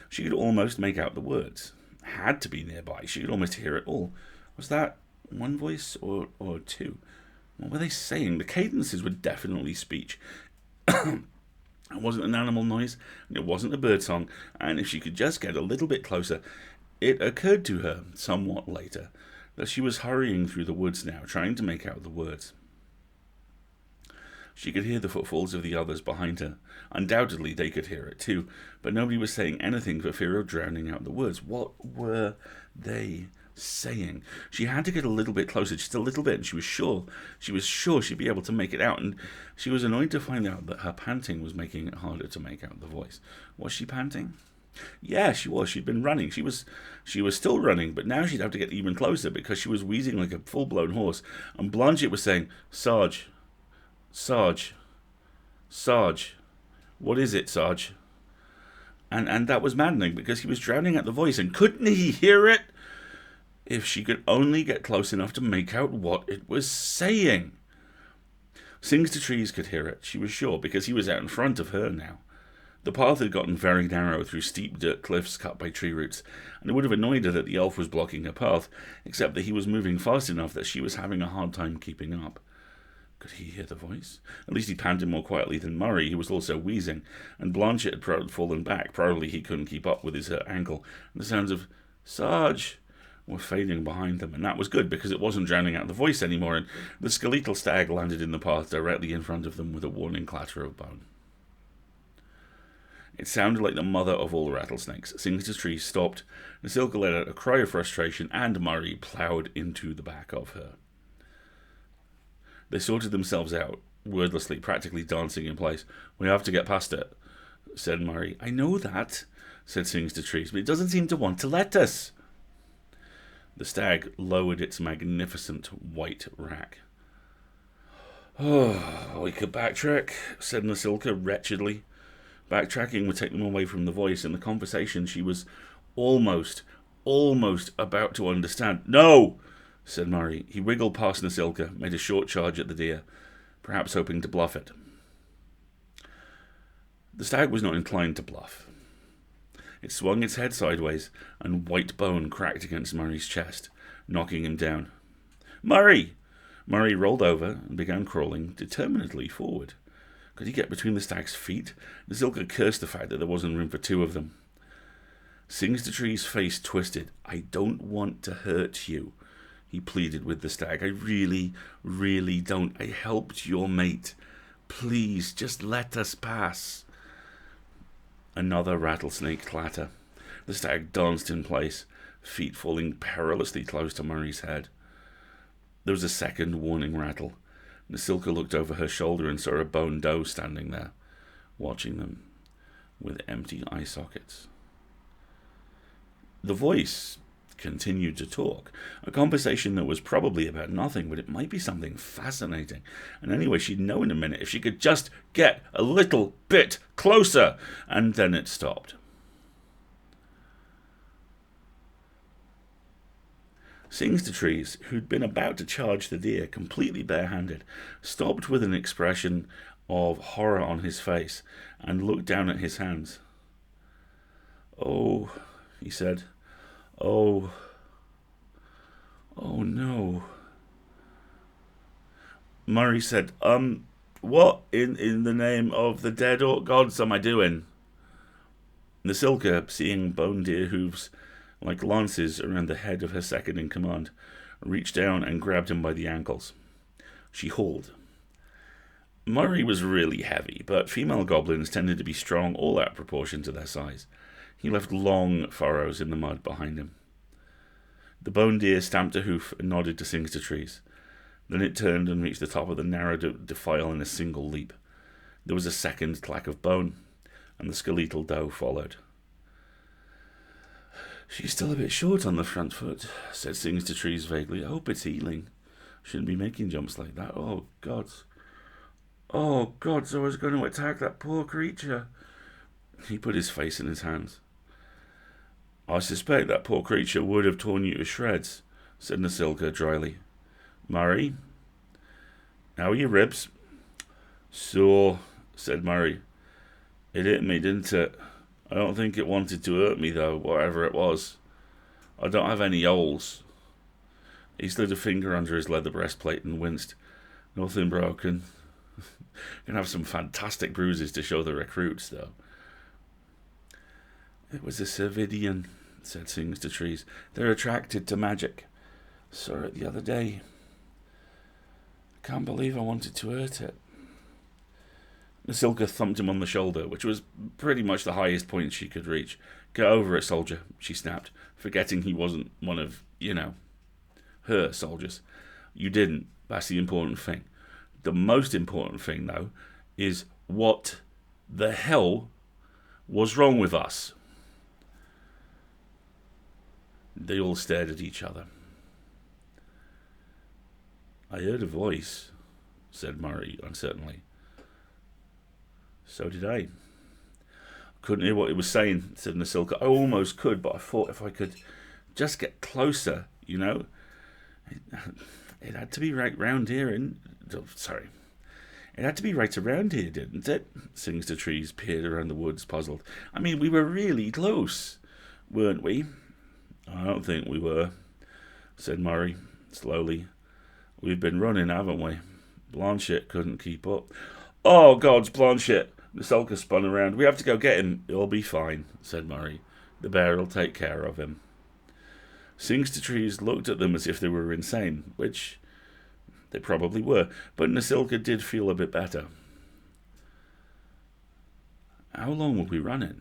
She could almost make out the words. Had to be nearby. She could almost hear it all. Was that one voice or two? What were they saying? The cadences were definitely speech. It wasn't an animal noise, and it wasn't a bird song, and if she could just get a little bit closer, it occurred to her, somewhat later, that she was hurrying through the woods now, trying to make out the words. She could hear the footfalls of the others behind her. Undoubtedly they could hear it too, but nobody was saying anything for fear of drowning out the words. What were they saying? She had to get a little bit closer, just a little bit, and she was sure she'd be able to make it out, and she was annoyed to find out that her panting was making it harder to make out the voice. Was she panting? Yeah, she was. She'd been running. She was still running, but now she'd have to get even closer because she was wheezing like a full-blown horse, and Blanchett was saying, Sarge, what is it, Sarge? And that was maddening because he was drowning out the voice, and couldn't he hear it? If she could only get close enough to make out what it was saying. Sings to Trees could hear it, she was sure, because he was out in front of her now. The path had gotten very narrow through steep dirt cliffs cut by tree roots, and it would have annoyed her that the elf was blocking her path, except that he was moving fast enough that she was having a hard time keeping up. Could he hear the voice? At least he panted more quietly than Murray, who was also wheezing, and Blanchett had fallen back. Probably he couldn't keep up with his hurt ankle, and the sounds of Sarge were fading behind them, and that was good, because it wasn't drowning out the voice anymore, and the skeletal stag landed in the path directly in front of them with a warning clatter of bone. It sounded like the mother of all rattlesnakes. Sings to Trees stopped, Nasilka let out a cry of frustration, and Murray ploughed into the back of her. They sorted themselves out, wordlessly, practically dancing in place. We have to get past it, said Murray. I know that, said Sings to Trees, but it doesn't seem to want to let us. The stag lowered its magnificent white rack. Oh, we could backtrack, said Nasilka wretchedly. Backtracking would take them away from the voice and the conversation she was almost about to understand. No, said Murray. He wriggled past Nasilka, made a short charge at the deer, perhaps hoping to bluff it. The stag was not inclined to bluff. It swung its head sideways, and white bone cracked against Murray's chest, knocking him down. Murray! Murray rolled over and began crawling determinedly forward. Could he get between the stag's feet? Nasilka cursed the fact that there wasn't room for two of them. Sings to Trees' face twisted. I don't want to hurt you, he pleaded with the stag. I really, really don't. I helped your mate. Please, just let us pass. Another rattlesnake clatter. The stag danced in place, feet falling perilously close to Murray's head. There was a second warning rattle. Nasilka looked over her shoulder and saw a bone doe standing there, watching them with empty eye sockets. The voice continued to talk, a conversation that was probably about nothing, but it might be something fascinating. And anyway, she'd know in a minute if she could just get a little bit closer. And then it stopped. Singster-Trees, who'd been about to charge the deer completely barehanded, stopped with an expression of horror on his face and looked down at his hands. "Oh," he said. "Oh. Oh no." Murray said, what in the name of the dead orc gods am I doing?" Nasilka, seeing bone deer hooves like lances around the head of her second in command, reached down and grabbed him by the ankles. She hauled. Murray was really heavy, but female goblins tended to be strong all out of proportion to their size. He left long furrows in the mud behind him. The bone deer stamped a hoof and nodded to Singster-Trees. Then it turned and reached the top of the narrow defile in a single leap. There was a second clack of bone, and the skeletal doe followed. "She's still a bit short on the front foot," said Singster-Trees vaguely. "I hope it's healing. Shouldn't be making jumps like that. Oh, God. Oh, God, so I was going to attack that poor creature." He put his face in his hands. "I suspect that poor creature would have torn you to shreds," said Nasilka dryly. "Murray, how are your ribs?" "Sore," said Murray. "It hit me, didn't it? I don't think it wanted to hurt me, though, whatever it was. I don't have any holes." He slid a finger under his leather breastplate and winced. "Nothing broken. Can have some fantastic bruises to show the recruits, though." "It was a Cervidian," said Singster-Trees. "They're attracted to magic. Saw it the other day. Can't believe I wanted to hurt it." Nasilka thumped him on the shoulder, which was pretty much the highest point she could reach. "Get over it, soldier," she snapped, forgetting he wasn't one of, her soldiers. "You didn't. That's the important thing. The most important thing, though, is what the hell was wrong with us?" They all stared at each other. "I heard a voice," said Murray uncertainly. "So did I." "Couldn't hear what he was saying," said Nasilka. "I almost could, but I thought if I could just get closer, It had to be right round here, It had to be right around here, didn't it?" Singster-Trees peered around the woods, puzzled. "I mean, we were really close, weren't we?" "I don't think we were," said Murray, slowly. "We've been running, haven't we? Blanchett couldn't keep up." "Oh, gods, Blanchett!" Nasilka spun around. "We have to go get him." "He'll be fine," said Murray. "The bear will take care of him." Singster-Trees looked at them as if they were insane, which they probably were, but Nasilka did feel a bit better. "How long were we running?"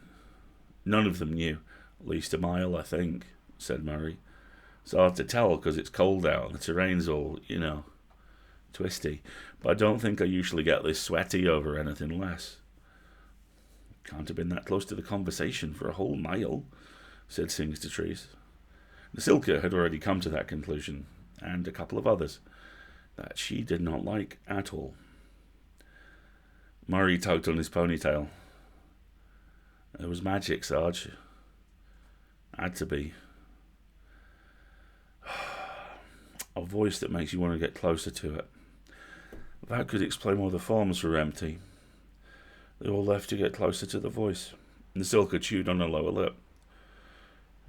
None of them knew. "At least a mile, I think," said Murray. "It's hard to tell because it's cold out and the terrain's all, twisty. But I don't think I usually get this sweaty over anything less." "Can't have been that close to the conversation for a whole mile," said Singster-Trees. Nasilka had already come to that conclusion, and a couple of others, that she did not like at all. Murray tugged on his ponytail. "It was magic, Sarge. Had to be. A voice that makes you want to get closer to it. That could explain why the farms were empty. They all left to get closer to the voice." Nasilka chewed on her lower lip.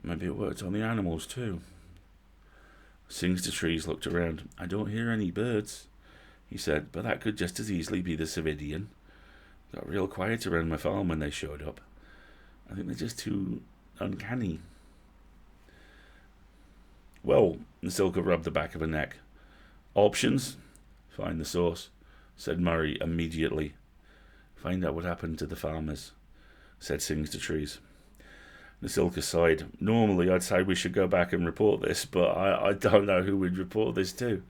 "Maybe it worked on the animals too." Singster-Trees looked around. "I don't hear any birds," he said, "but that could just as easily be the Cervidian. Got real quiet around my farm when they showed up. I think they're just too uncanny." Well, Nasilka rubbed the back of her neck. Options? Find the source, said Murray immediately. Find out what happened to the farmers, said Sings to Trees. Nasilka sighed. Normally I'd say we should go back and report this, but I don't know who we'd report this to.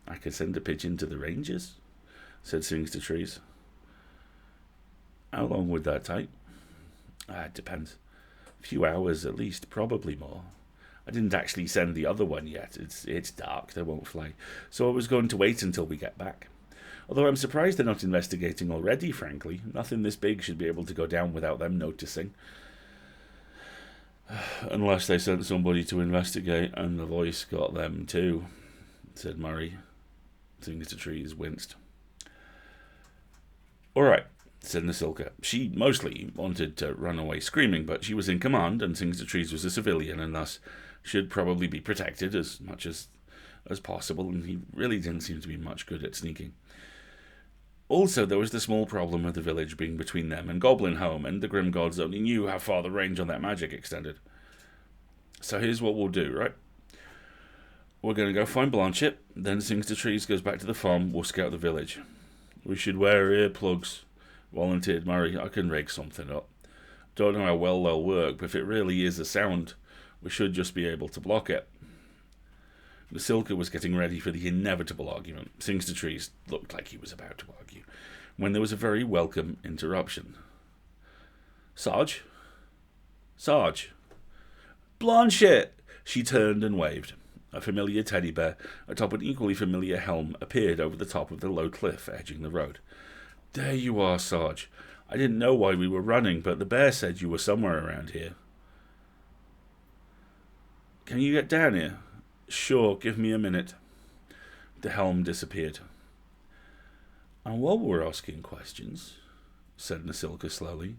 I could send a pigeon to the rangers, said Sings to Trees. How long would that take? It depends. A few hours at least, probably more. I didn't actually send the other one yet. It's dark, they won't fly. So I was going to wait until we get back. Although I'm surprised they're not investigating already, frankly. Nothing this big should be able to go down without them noticing. Unless they sent somebody to investigate and the voice got them too, said Murray. Sings to Trees winced. All right, said Nasilka. She mostly wanted to run away screaming, but she was in command, and Sings to Trees was a civilian, and thus should probably be protected as much as possible, and he really didn't seem to be much good at sneaking. Also, there was the small problem of the village being between them and Goblin Home, and the Grim Gods only knew how far the range on that magic extended. So here's what we'll do, right? We're going to go find Blanchett, then Sings to Trees goes back to the farm, we'll scout the village. We should wear earplugs, volunteered Murray. I can rig something up. Don't know how well they'll work, but if it really is a sound, we should just be able to block it. Nasilka was getting ready for the inevitable argument. Sings to Trees looked like he was about to argue, when there was a very welcome interruption. Sarge? Sarge? Blanchett! She turned and waved. A familiar teddy bear, atop an equally familiar helm, appeared over the top of the low cliff edging the road. There you are, Sarge. I didn't know why we were running, but the bear said you were somewhere around here. Can you get down here? Sure, give me a minute. The helm disappeared. And while we're asking questions, said Nasilka slowly,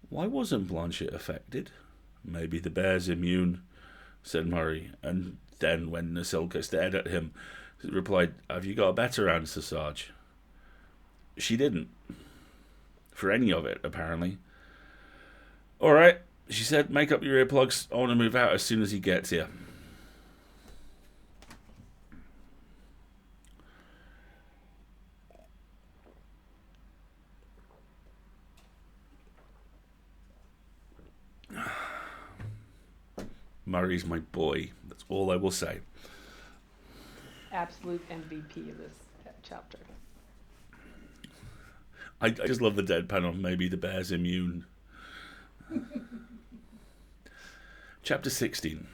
why wasn't Blanchett affected? Maybe the bear's immune, said Murray, and then when Nasilka stared at him, replied, have you got a better answer, Sarge? She didn't. For any of it, apparently. All right, she said, make up your earplugs. I want to move out as soon as he gets here. Murray's my boy. That's all I will say. Absolute MVP of this chapter. I just love the deadpan on maybe the bear's immune. Chapter 16.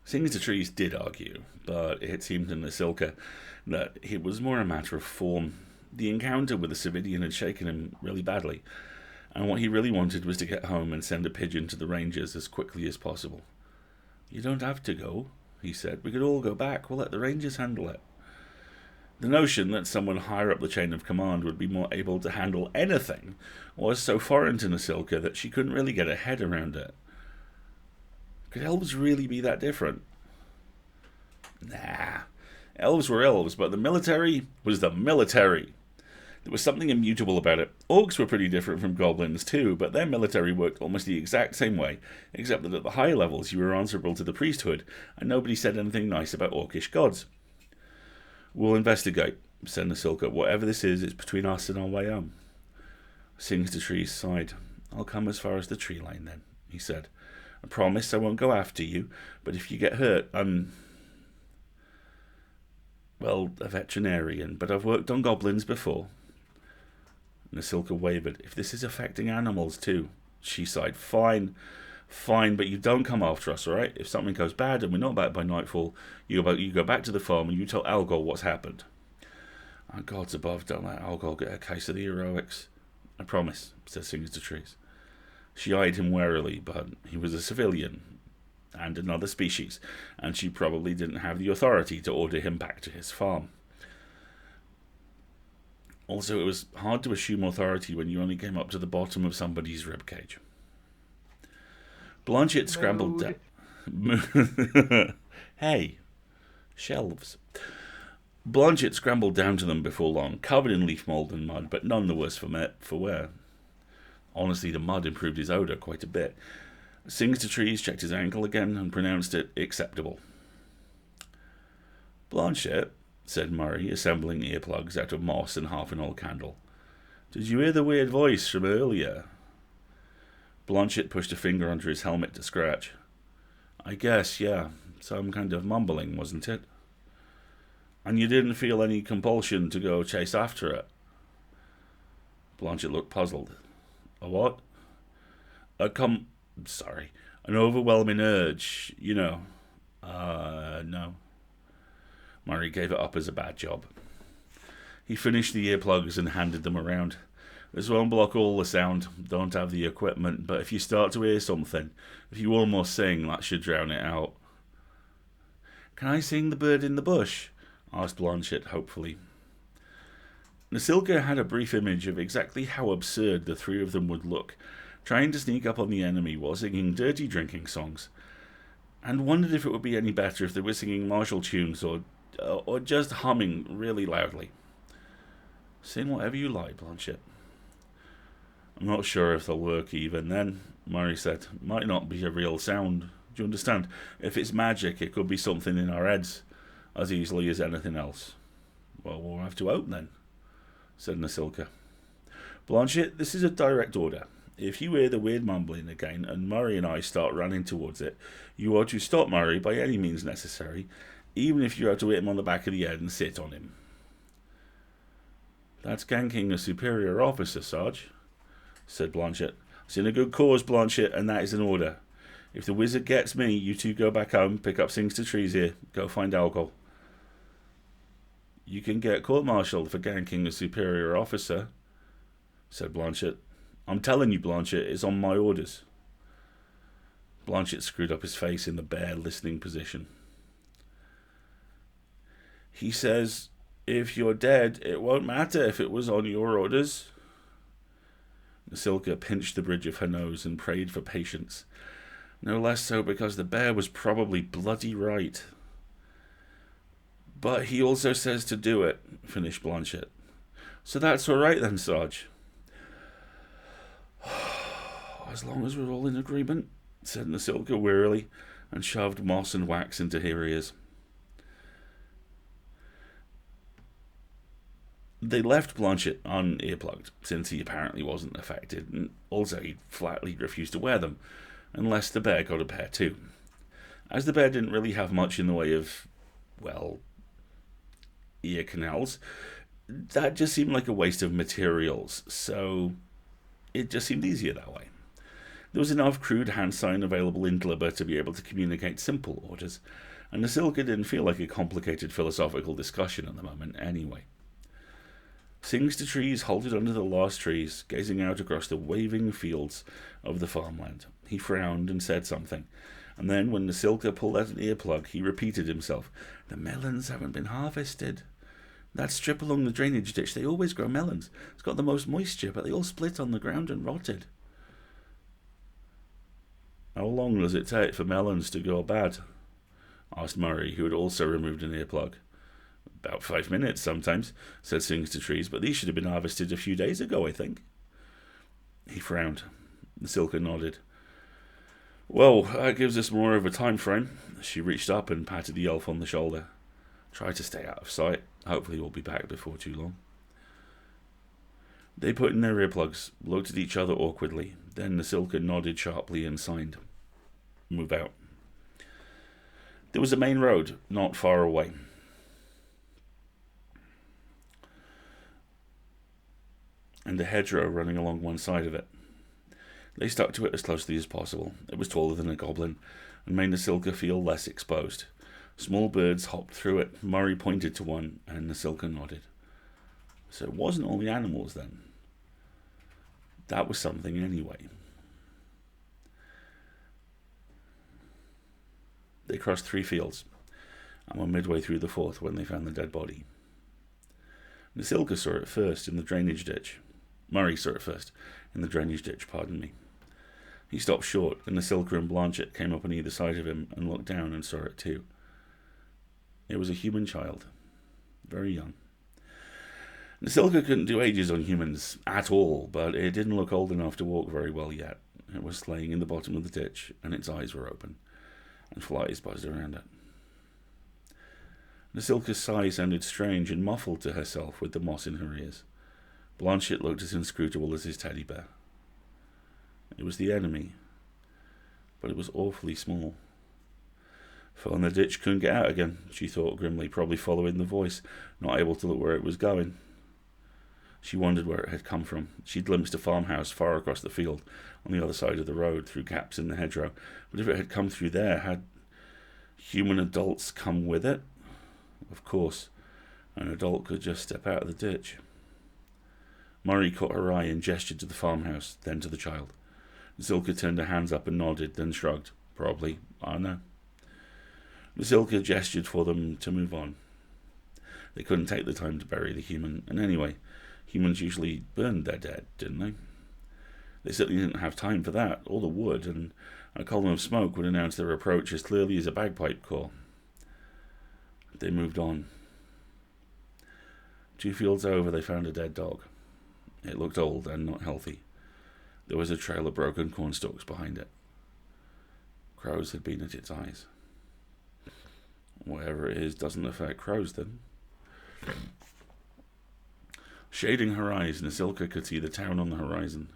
Sings to Trees did argue, but it seemed to Nasilka that it was more a matter of form. The encounter with the civilian had shaken him really badly, and what he really wanted was to get home and send a pigeon to the rangers as quickly as possible. You don't have to go, he said. We could all go back. We'll let the rangers handle it. The notion that someone higher up the chain of command would be more able to handle anything was so foreign to Nasilka that she couldn't really get her head around it. Could elves really be that different? Nah. Elves were elves, but the military was the military. There was something immutable about it. Orcs were pretty different from goblins too, but their military worked almost the exact same way, except that at the higher levels you were answerable to the priesthood, and nobody said anything nice about orcish gods. We'll investigate, said Nasilka. Whatever this is, it's between us and our way home. Sings to Trees sighed. I'll come as far as the tree line then, he said. I promise I won't go after you, but if you get hurt, I'm a veterinarian, but I've worked on goblins before. Nasilka wavered. If this is affecting animals too, she sighed. Fine, but you don't come after us, all right? If something goes bad and we're not back by nightfall, you go back to the farm and you tell Algol what's happened. Oh, gods above, don't let Algol get a case of the heroics. I promise, said Sings to Trees. She eyed him warily, but he was a civilian and another species, and she probably didn't have the authority to order him back to his farm. Also, it was hard to assume authority when you only came up to the bottom of somebody's ribcage. Blanchett scrambled down. Hey, shelves. Blanchett scrambled down to them before long, covered in leaf mould and mud, but none the worse for wear. Honestly, the mud improved his odour quite a bit. Sings to Trees checked his ankle again and pronounced it acceptable. Blanchett, said Murray, assembling earplugs out of moss and half an old candle. Did you hear the weird voice from earlier? Blanchett pushed a finger under his helmet to scratch. I guess, yeah. Some kind of mumbling, wasn't it? And you didn't feel any compulsion to go chase after it? Blanchett looked puzzled. A what? An overwhelming urge, you know. No. Murray gave it up as a bad job. He finished the earplugs and handed them around. This won't block all the sound, don't have the equipment, but if you start to hear something, if you almost sing, that should drown it out. Can I sing The Bird in the Bush? Asked Blanchett hopefully. Nasilka had a brief image of exactly how absurd the three of them would look, trying to sneak up on the enemy while singing dirty drinking songs, and wondered if it would be any better if they were singing martial tunes or just humming really loudly. Sing whatever you like, Blanchett. I'm not sure if they'll work even then, Murray said. Might not be a real sound. Do you understand? If it's magic, it could be something in our heads, as easily as anything else. Well, we'll have to hope then, said Nasilka. Blanchett, this is a direct order. If you hear the weird mumbling again, and Murray and I start running towards it, you are to stop Murray by any means necessary, even if you have to hit him on the back of the head and sit on him. That's ganking a superior officer, Sarge, said Blanchett. It's in a good cause, Blanchett, and that is an order. If the wizard gets me, you two go back home, pick up Sings to Trees here, go find alcohol. You can get court-martialed for ganking a superior officer, said Blanchett. I'm telling you, Blanchett, it's on my orders. Blanchett screwed up his face in the bare listening position. He says, if you're dead, it won't matter if it was on your orders. Nasilka pinched the bridge of her nose and prayed for patience. No less so because the bear was probably bloody right. But he also says to do it, finished Blanchett. So that's all right then, Sarge. As long as we're all in agreement, said Nasilka wearily, and shoved moss and wax into her ears. They left Blanchett un-earplugged, since he apparently wasn't affected, and also he flatly refused to wear them, unless the bear got a pair too. As the bear didn't really have much in the way of, well, ear canals, that just seemed like a waste of materials, so it just seemed easier that way. There was enough crude hand sign available in Glibber to be able to communicate simple orders, and Nasilka didn't feel like a complicated philosophical discussion at the moment anyway. Sings to Trees halted under the last trees, gazing out across the waving fields of the farmland. He frowned and said something, and then when Nasilka pulled out an earplug, he repeated himself. The melons haven't been harvested. That strip along the drainage ditch, they always grow melons. It's got the most moisture, but they all split on the ground and rotted. How long does it take for melons to go bad? Asked Murray, who had also removed an earplug. About 5 minutes sometimes, said Sings to Trees, but these should have been harvested a few days ago, I think. He frowned. Nasilka nodded. Well, that gives us more of a time frame. She reached up and patted the elf on the shoulder. Try to stay out of sight. Hopefully we'll be back before too long. They put in their earplugs, looked at each other awkwardly. Then Nasilka nodded sharply and signed. Move out. There was a main road, not far away. And a hedgerow running along one side of it. They stuck to it as closely as possible. It was taller than a goblin, and made Nasilka feel less exposed. Small birds hopped through it. Murray pointed to one, and Nasilka nodded. So it wasn't all the animals, then. That was something anyway. They crossed 3 fields, and were midway through the 4th when they found the dead body. Nasilka saw it first in the drainage ditch. Murray saw it first in the drainage ditch, pardon me. He stopped short, and Nasilka and Blanchett came up on either side of him and looked down and saw it too. It was a human child, very young. Nasilka couldn't do ages on humans at all, but it didn't look old enough to walk very well yet. It was laying in the bottom of the ditch, and its eyes were open, and flies buzzed around it. Nasilka's sigh sounded strange and muffled to herself with the moss in her ears. Blanchett looked as inscrutable as his teddy bear. It was the enemy, but it was awfully small. Fell in the ditch, couldn't get out again, she thought grimly, probably following the voice, not able to look where it was going. She wondered where it had come from. She glimpsed a farmhouse far across the field, on the other side of the road, through gaps in the hedgerow. But if it had come through there, had human adults come with it? Of course, an adult could just step out of the ditch. Murray caught her eye and gestured to the farmhouse, then to the child. Zilka turned her hands up and nodded, then shrugged. Probably, I don't know. Zilka gestured for them to move on. They couldn't take the time to bury the human, and anyway, humans usually burned their dead, didn't they? They certainly didn't have time for that, or the wood, and a column of smoke would announce their approach as clearly as a bagpipe call. They moved on. 2 fields over, they found a dead dog. It looked old and not healthy. There was a trail of broken cornstalks behind it. Crows had been at its eyes. Whatever it is doesn't affect crows, then. Shading her eyes, Nasilka could see the town on the horizon.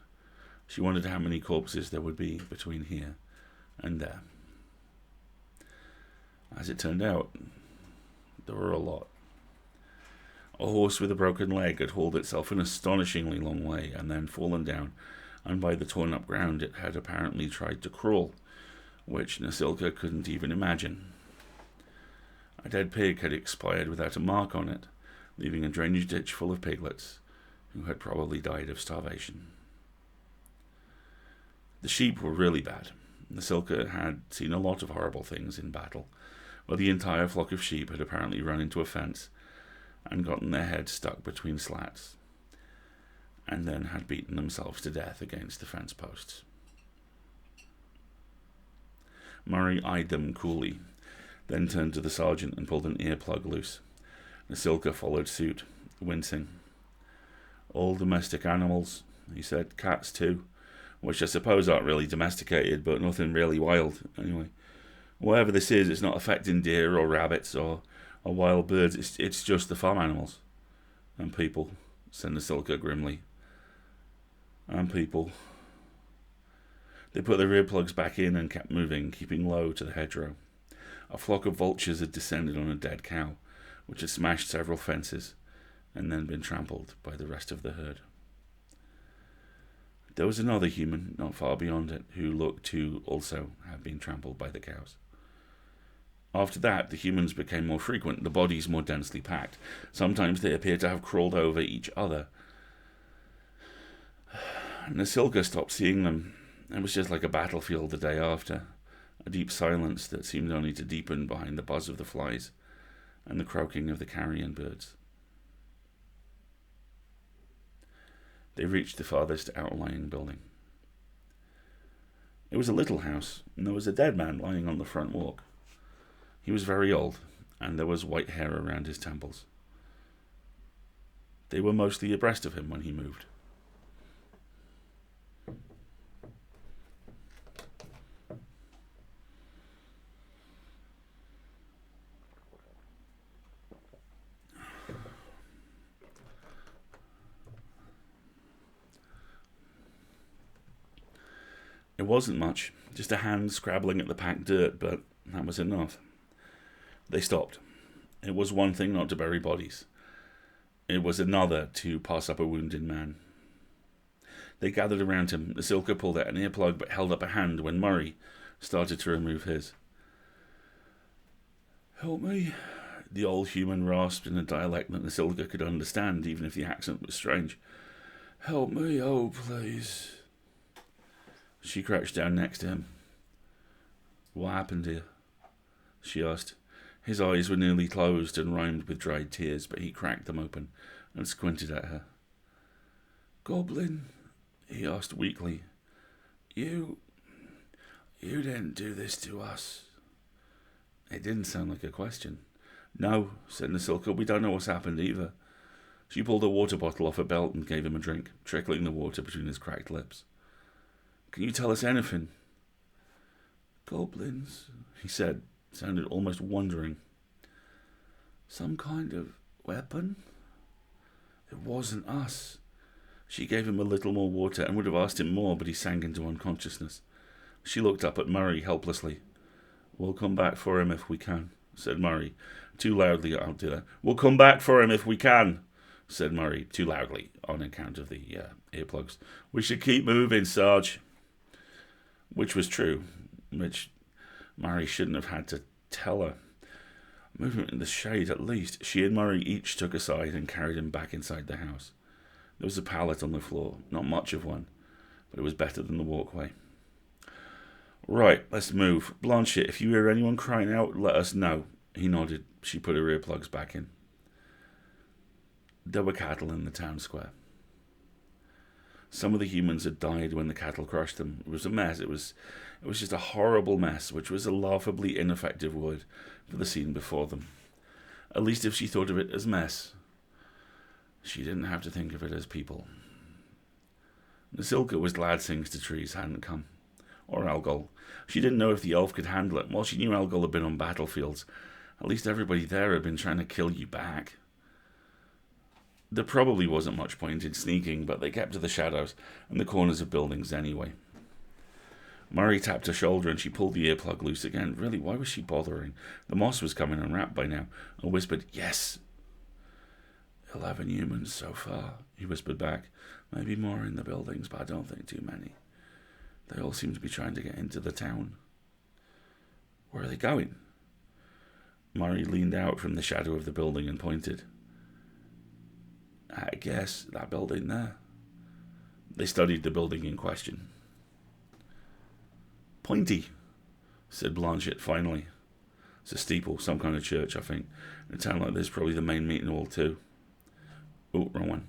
She wondered how many corpses there would be between here and there. As it turned out, there were a lot. A horse with a broken leg had hauled itself an astonishingly long way and then fallen down, and by the torn-up ground it had apparently tried to crawl, which Nasilka couldn't even imagine. A dead pig had expired without a mark on it, leaving a drainage ditch full of piglets, who had probably died of starvation. The sheep were really bad. Nasilka had seen a lot of horrible things in battle, where the entire flock of sheep had apparently run into a fence and gotten their heads stuck between slats, and then had beaten themselves to death against the fence posts. Murray eyed them coolly, then turned to the sergeant and pulled an earplug loose. Nasilka followed suit, wincing. All domestic animals, he said, cats too, which I suppose aren't really domesticated, but nothing really wild, anyway. Whatever this is, it's not affecting deer or rabbits or wild birds, it's just the farm animals. And people, said Nasilka grimly. And people. They put their earplugs back in and kept moving, keeping low to the hedgerow. A flock of vultures had descended on a dead cow, which had smashed several fences, and then been trampled by the rest of the herd. There was another human, not far beyond it, who looked to also have been trampled by the cows. After that, the humans became more frequent, the bodies more densely packed. Sometimes they appeared to have crawled over each other. Nasilka stopped seeing them. It was just like a battlefield the day after. A deep silence that seemed only to deepen behind the buzz of the flies and the croaking of the carrion birds. They reached the farthest outlying building. It was a little house, and there was a dead man lying on the front walk. He was very old, and there was white hair around his temples. They were mostly abreast of him when he moved. It wasn't much, just a hand scrabbling at the packed dirt, but that was enough. They stopped. It was one thing not to bury bodies. It was another to pass up a wounded man. They gathered around him. Nasilka pulled out an earplug but held up a hand when Murray started to remove his. "Help me," the old human rasped in a dialect that Nasilka could understand, even if the accent was strange. "Help me, oh, please." She crouched down next to him. "What happened here?" she asked. His eyes were nearly closed and rimed with dried tears, but he cracked them open and squinted at her. "Goblin?" he asked weakly. You didn't do this to us." It didn't sound like a question. "No," said Nasilka, "we don't know what's happened either." She pulled a water bottle off her belt and gave him a drink, trickling the water between his cracked lips. Can you tell us anything? Goblins, he said, sounded almost wondering. Some kind of weapon? It wasn't us. She gave him a little more water and would have asked him more, but he sank into unconsciousness. She looked up at Murray helplessly. We'll come back for him if we can, said Murray, too loudly. I'll do that. We'll come back for him if we can, said Murray, too loudly, on account of the earplugs. We should keep moving, Sarge. Which was true, which Murray shouldn't have had to tell her. Movement in the shade, at least. She and Murray each took a side and carried him back inside the house. There was a pallet on the floor, not much of one, but it was better than the walkway. Right, let's move. Blanchett, if you hear anyone crying out, let us know. He nodded. She put her earplugs back in. There were cattle in the town square. Some of the humans had died when the cattle crushed them. It was a mess. It was just a horrible mess, which was a laughably ineffective word for the scene before them. At least if she thought of it as mess. She didn't have to think of it as people. Nasilka was glad Things to Trees hadn't come. Or Algol. She didn't know if the elf could handle it. While she knew Algol had been on battlefields, at least everybody there had been trying to kill you back. There probably wasn't much point in sneaking, but they kept to the shadows and the corners of buildings anyway. Murray tapped her shoulder and she pulled the earplug loose again. Really, why was she bothering? The moss was coming unwrapped by now, and whispered, yes. 11 humans so far, he whispered back. Maybe more in the buildings, but I don't think too many. They all seem to be trying to get into the town. Where are they going? Murray leaned out from the shadow of the building and pointed. I guess that building there. They studied the building in question. Pointy, said Blanchett finally. It's a steeple, some kind of church, I think. In a town like this, probably the main meeting hall too. Oh, wrong one.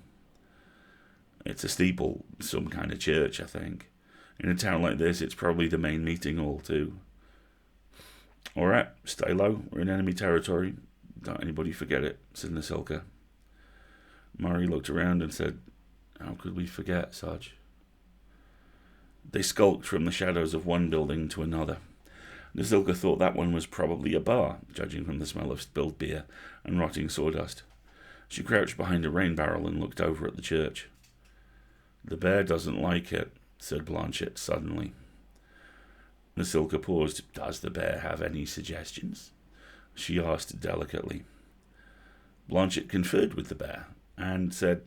It's a steeple, some kind of church, I think. In a town like this, it's probably the main meeting hall too. All right, stay low. We're in enemy territory. Don't anybody forget it, said Nasilka. Murray looked around and said, how could we forget, Sarge? They skulked from the shadows of one building to another. Nasilka thought that one was probably a bar, judging from the smell of spilled beer and rotting sawdust. She crouched behind a rain barrel and looked over at the church. The bear doesn't like it, said Blanchett suddenly. Nasilka paused. Does the bear have any suggestions? She asked delicately. Blanchett conferred with the bear and said,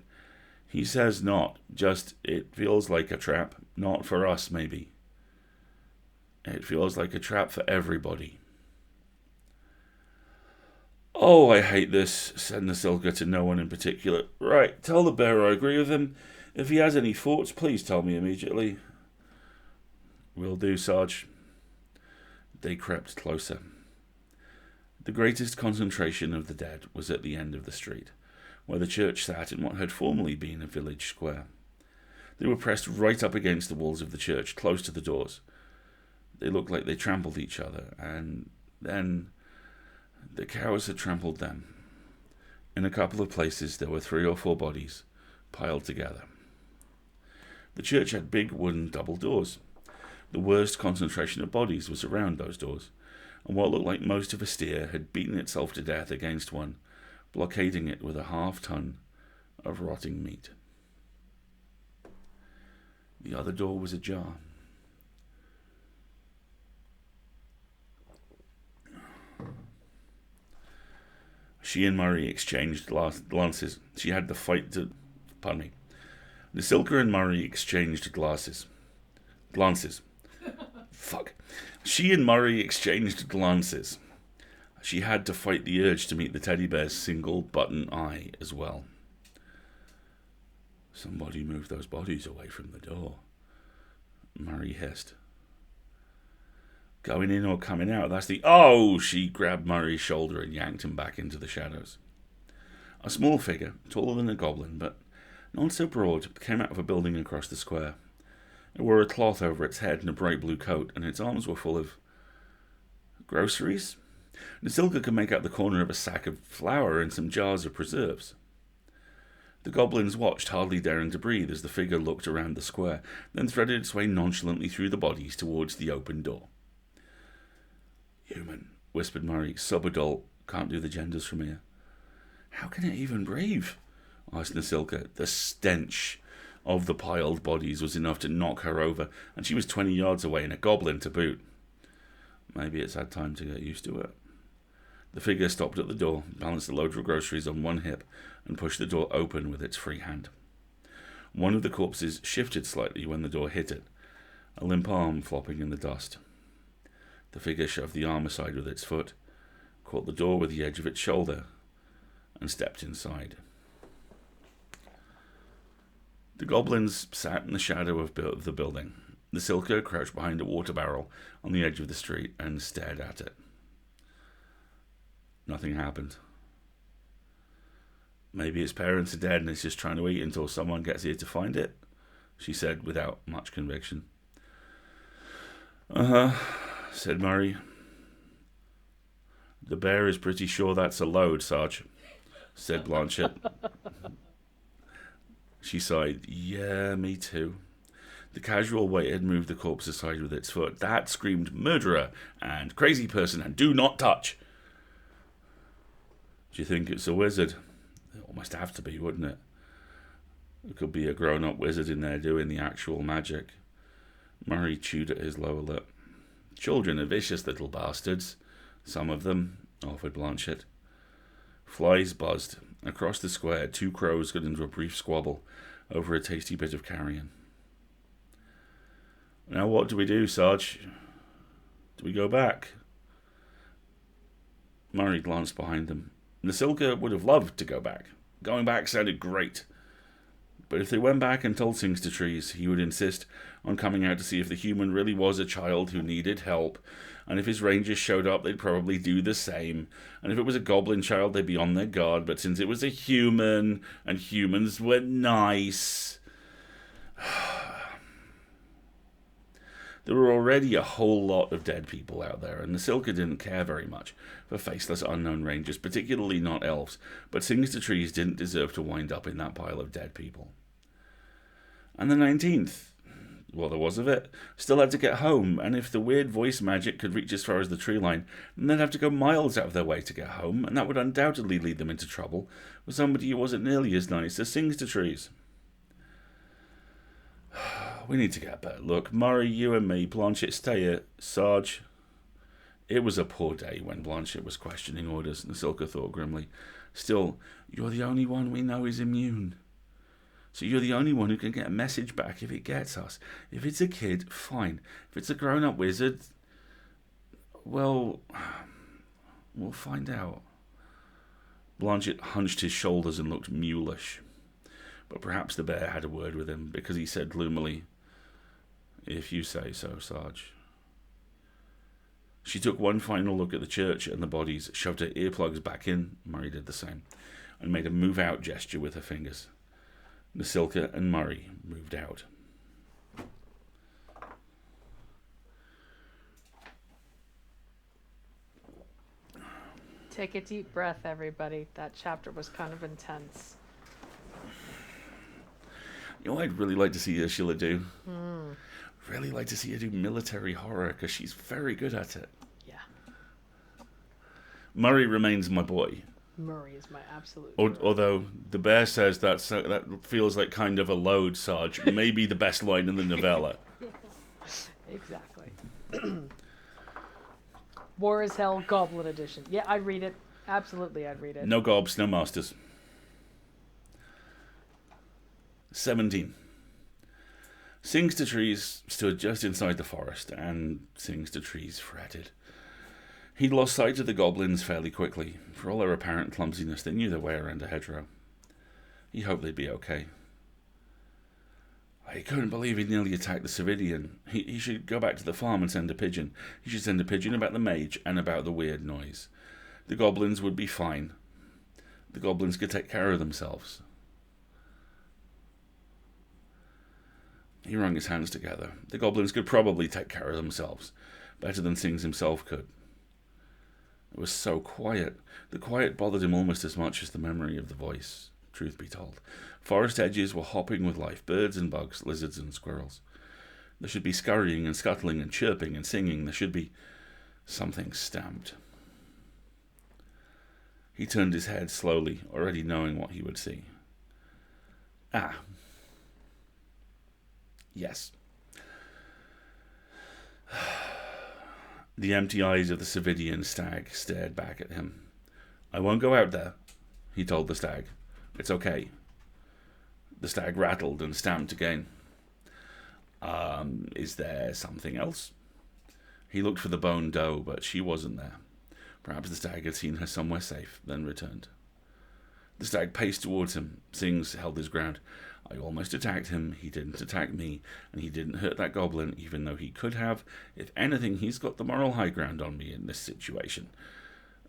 he says not, just it feels like a trap, not for us maybe. It feels like a trap for everybody. Oh, I hate this, said Nasilka to no one in particular. Right, tell the bear I agree with him. If he has any thoughts, please tell me immediately. Will do, Sarge. They crept closer. The greatest concentration of the dead was at the end of the street, where the church sat in what had formerly been a village square. They were pressed right up against the walls of the church, close to the doors. They looked like they trampled each other, and then the cows had trampled them. In a couple of places there were 3 or 4 bodies piled together. The church had big wooden double doors. The worst concentration of bodies was around those doors, and what looked like most of a steer had beaten itself to death against one, blockading it with a half-ton of rotting meat. The other door was ajar. She and Murray exchanged glances. She had the fight to... Pardon me. Nasilka and Murray exchanged glances. Fuck. She and Murray exchanged glances. She had to fight the urge to meet the teddy bear's single button eye as well. Somebody moved those bodies away from the door, Murray hissed. Going in or coming out, that's the... Oh! She grabbed Murray's shoulder and yanked him back into the shadows. A small figure, taller than a goblin, but not so broad, came out of a building across the square. It wore a cloth over its head and a bright blue coat, and its arms were full of... groceries? Nasilka could make out the corner of a sack of flour and some jars of preserves. The goblins watched, hardly daring to breathe, as the figure looked around the square, then threaded its way nonchalantly through the bodies towards the open door. "Human," whispered Murray. "Sub-adult. Can't do the genders from here." "How can it even breathe?" asked Nasilka. The stench of the piled bodies was enough to knock her over, and she was 20 yards away and a goblin to boot. Maybe it's had time to get used to it. The figure stopped at the door, balanced a load of groceries on one hip, and pushed the door open with its free hand. One of the corpses shifted slightly when the door hit it, a limp arm flopping in the dust. The figure shoved the arm aside with its foot, caught the door with the edge of its shoulder, and stepped inside. The goblins sat in the shadow of the building. Nasilka crouched behind a water barrel on the edge of the street and stared at it. Nothing happened. "Maybe its parents are dead and it's just trying to eat until someone gets here to find it," she said without much conviction. "Uh-huh," said Murray. "The bear is pretty sure that's a load, Sarge," said Blanchett. She sighed. "Yeah, me too." The casual waiter moved the corpse aside with its foot. That screamed "murderer" and "crazy person" and "do not touch." "Do you think it's a wizard?" "It almost have to be, wouldn't it? There could be a grown-up wizard in there doing the actual magic." Murray chewed at his lower lip. "Children are vicious little bastards. Some of them," offered Blanchett. Flies buzzed. Across the square, two crows got into a brief squabble over a tasty bit of carrion. "Now what do we do, Sarge? Do we go back?" Murray glanced behind them. Nasilka would have loved to go back. Going back sounded great. But if they went back and told Singster Trees, he would insist on coming out to see if the human really was a child who needed help, and if his rangers showed up, they'd probably do the same, and if it was a goblin child, they'd be on their guard, but since it was a human, and humans were nice... There were already a whole lot of dead people out there, and Nasilka didn't care very much for faceless unknown rangers, particularly not elves, but Singster Trees didn't deserve to wind up in that pile of dead people. And the 19th, well, there was of it, still had to get home, and if the weird voice magic could reach as far as the tree line, then they'd have to go miles out of their way to get home, and that would undoubtedly lead them into trouble with somebody who wasn't nearly as nice as Singster Trees. "We need to get a better look. Murray, you and me. Blanchett, stay here. Sarge." It was a poor day when Blanchett was questioning orders, Nasilka thought grimly. "Still, you're the only one we know is immune. So you're the only one who can get a message back if it gets us. If it's a kid, fine. If it's a grown-up wizard, well, we'll find out." Blanchett hunched his shoulders and looked mulish. But perhaps the bear had a word with him, because he said gloomily, "If you say so, Sarge." She took one final look at the church and the bodies, shoved her earplugs back in, Murray did the same, and made a move-out gesture with her fingers. Nasilka and Murray moved out. Take a deep breath, everybody. That chapter was kind of intense. You know what I'd really like to see Ursula do? Really like to see her do military horror, because she's very good at it. Yeah. Murray remains my boy. Murray is my absolute Although the bear says that feels like kind of a load, Sarge. Maybe the best line in the novella. Exactly. War is Hell, Goblin Edition. Yeah, I'd read it. Absolutely, I'd read it. No gobs, no masters. 17. Singster Trees stood just inside the forest, and Singster Trees fretted. He'd lost sight of the goblins fairly quickly. For all their apparent clumsiness, they knew their way around a hedgerow. He hoped they'd be okay. He couldn't believe he'd nearly attacked the Ceridian. He should go back to the farm and send a pigeon. He should send a pigeon about the mage and about the weird noise. The goblins would be fine. The goblins could take care of themselves. He wrung his hands together. The goblins could probably take care of themselves, better than Sings himself could. It was so quiet. The quiet bothered him almost as much as the memory of the voice, truth be told. Forest edges were hopping with life, birds and bugs, lizards and squirrels. There should be scurrying and scuttling and chirping and singing. There should be something stamped. He turned his head slowly, already knowing what he would see. Ah. Yes. The empty eyes of the Savidian stag stared back at him. I won't go out there, he told the stag. It's okay. The stag rattled and stamped again. Is there something else? He looked for the bone doe, but she wasn't there. Perhaps the stag had seen her somewhere safe, then returned. The stag paced towards him. Sings held his ground. I almost attacked him. He didn't attack me, and he didn't hurt that goblin, even though he could have. If anything, he's got the moral high ground on me in this situation.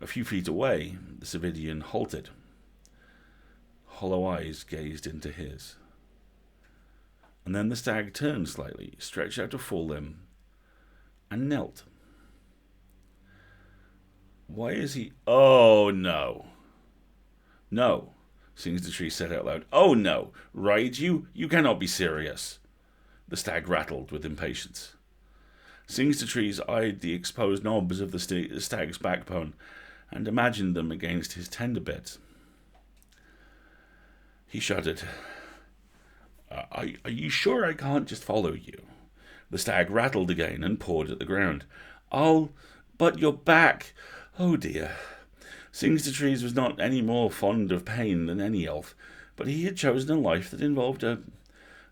A few feet away, the Savidian halted. Hollow eyes gazed into his. And then the stag turned slightly, stretched out a forelimb, and knelt. Why is he... Oh, no. No, Sings the Tree said out loud. Oh, no. Right, you cannot be serious. The stag rattled with impatience. Sings the Trees eyed the exposed knobs of the stag's backbone and imagined them against his tender bits. He shuddered. Are you sure I can't just follow you? The stag rattled again and pawed at the ground. Oh, but you're back. Oh, dear. Sings the Trees was not any more fond of pain than any elf, but he had chosen a life that involved a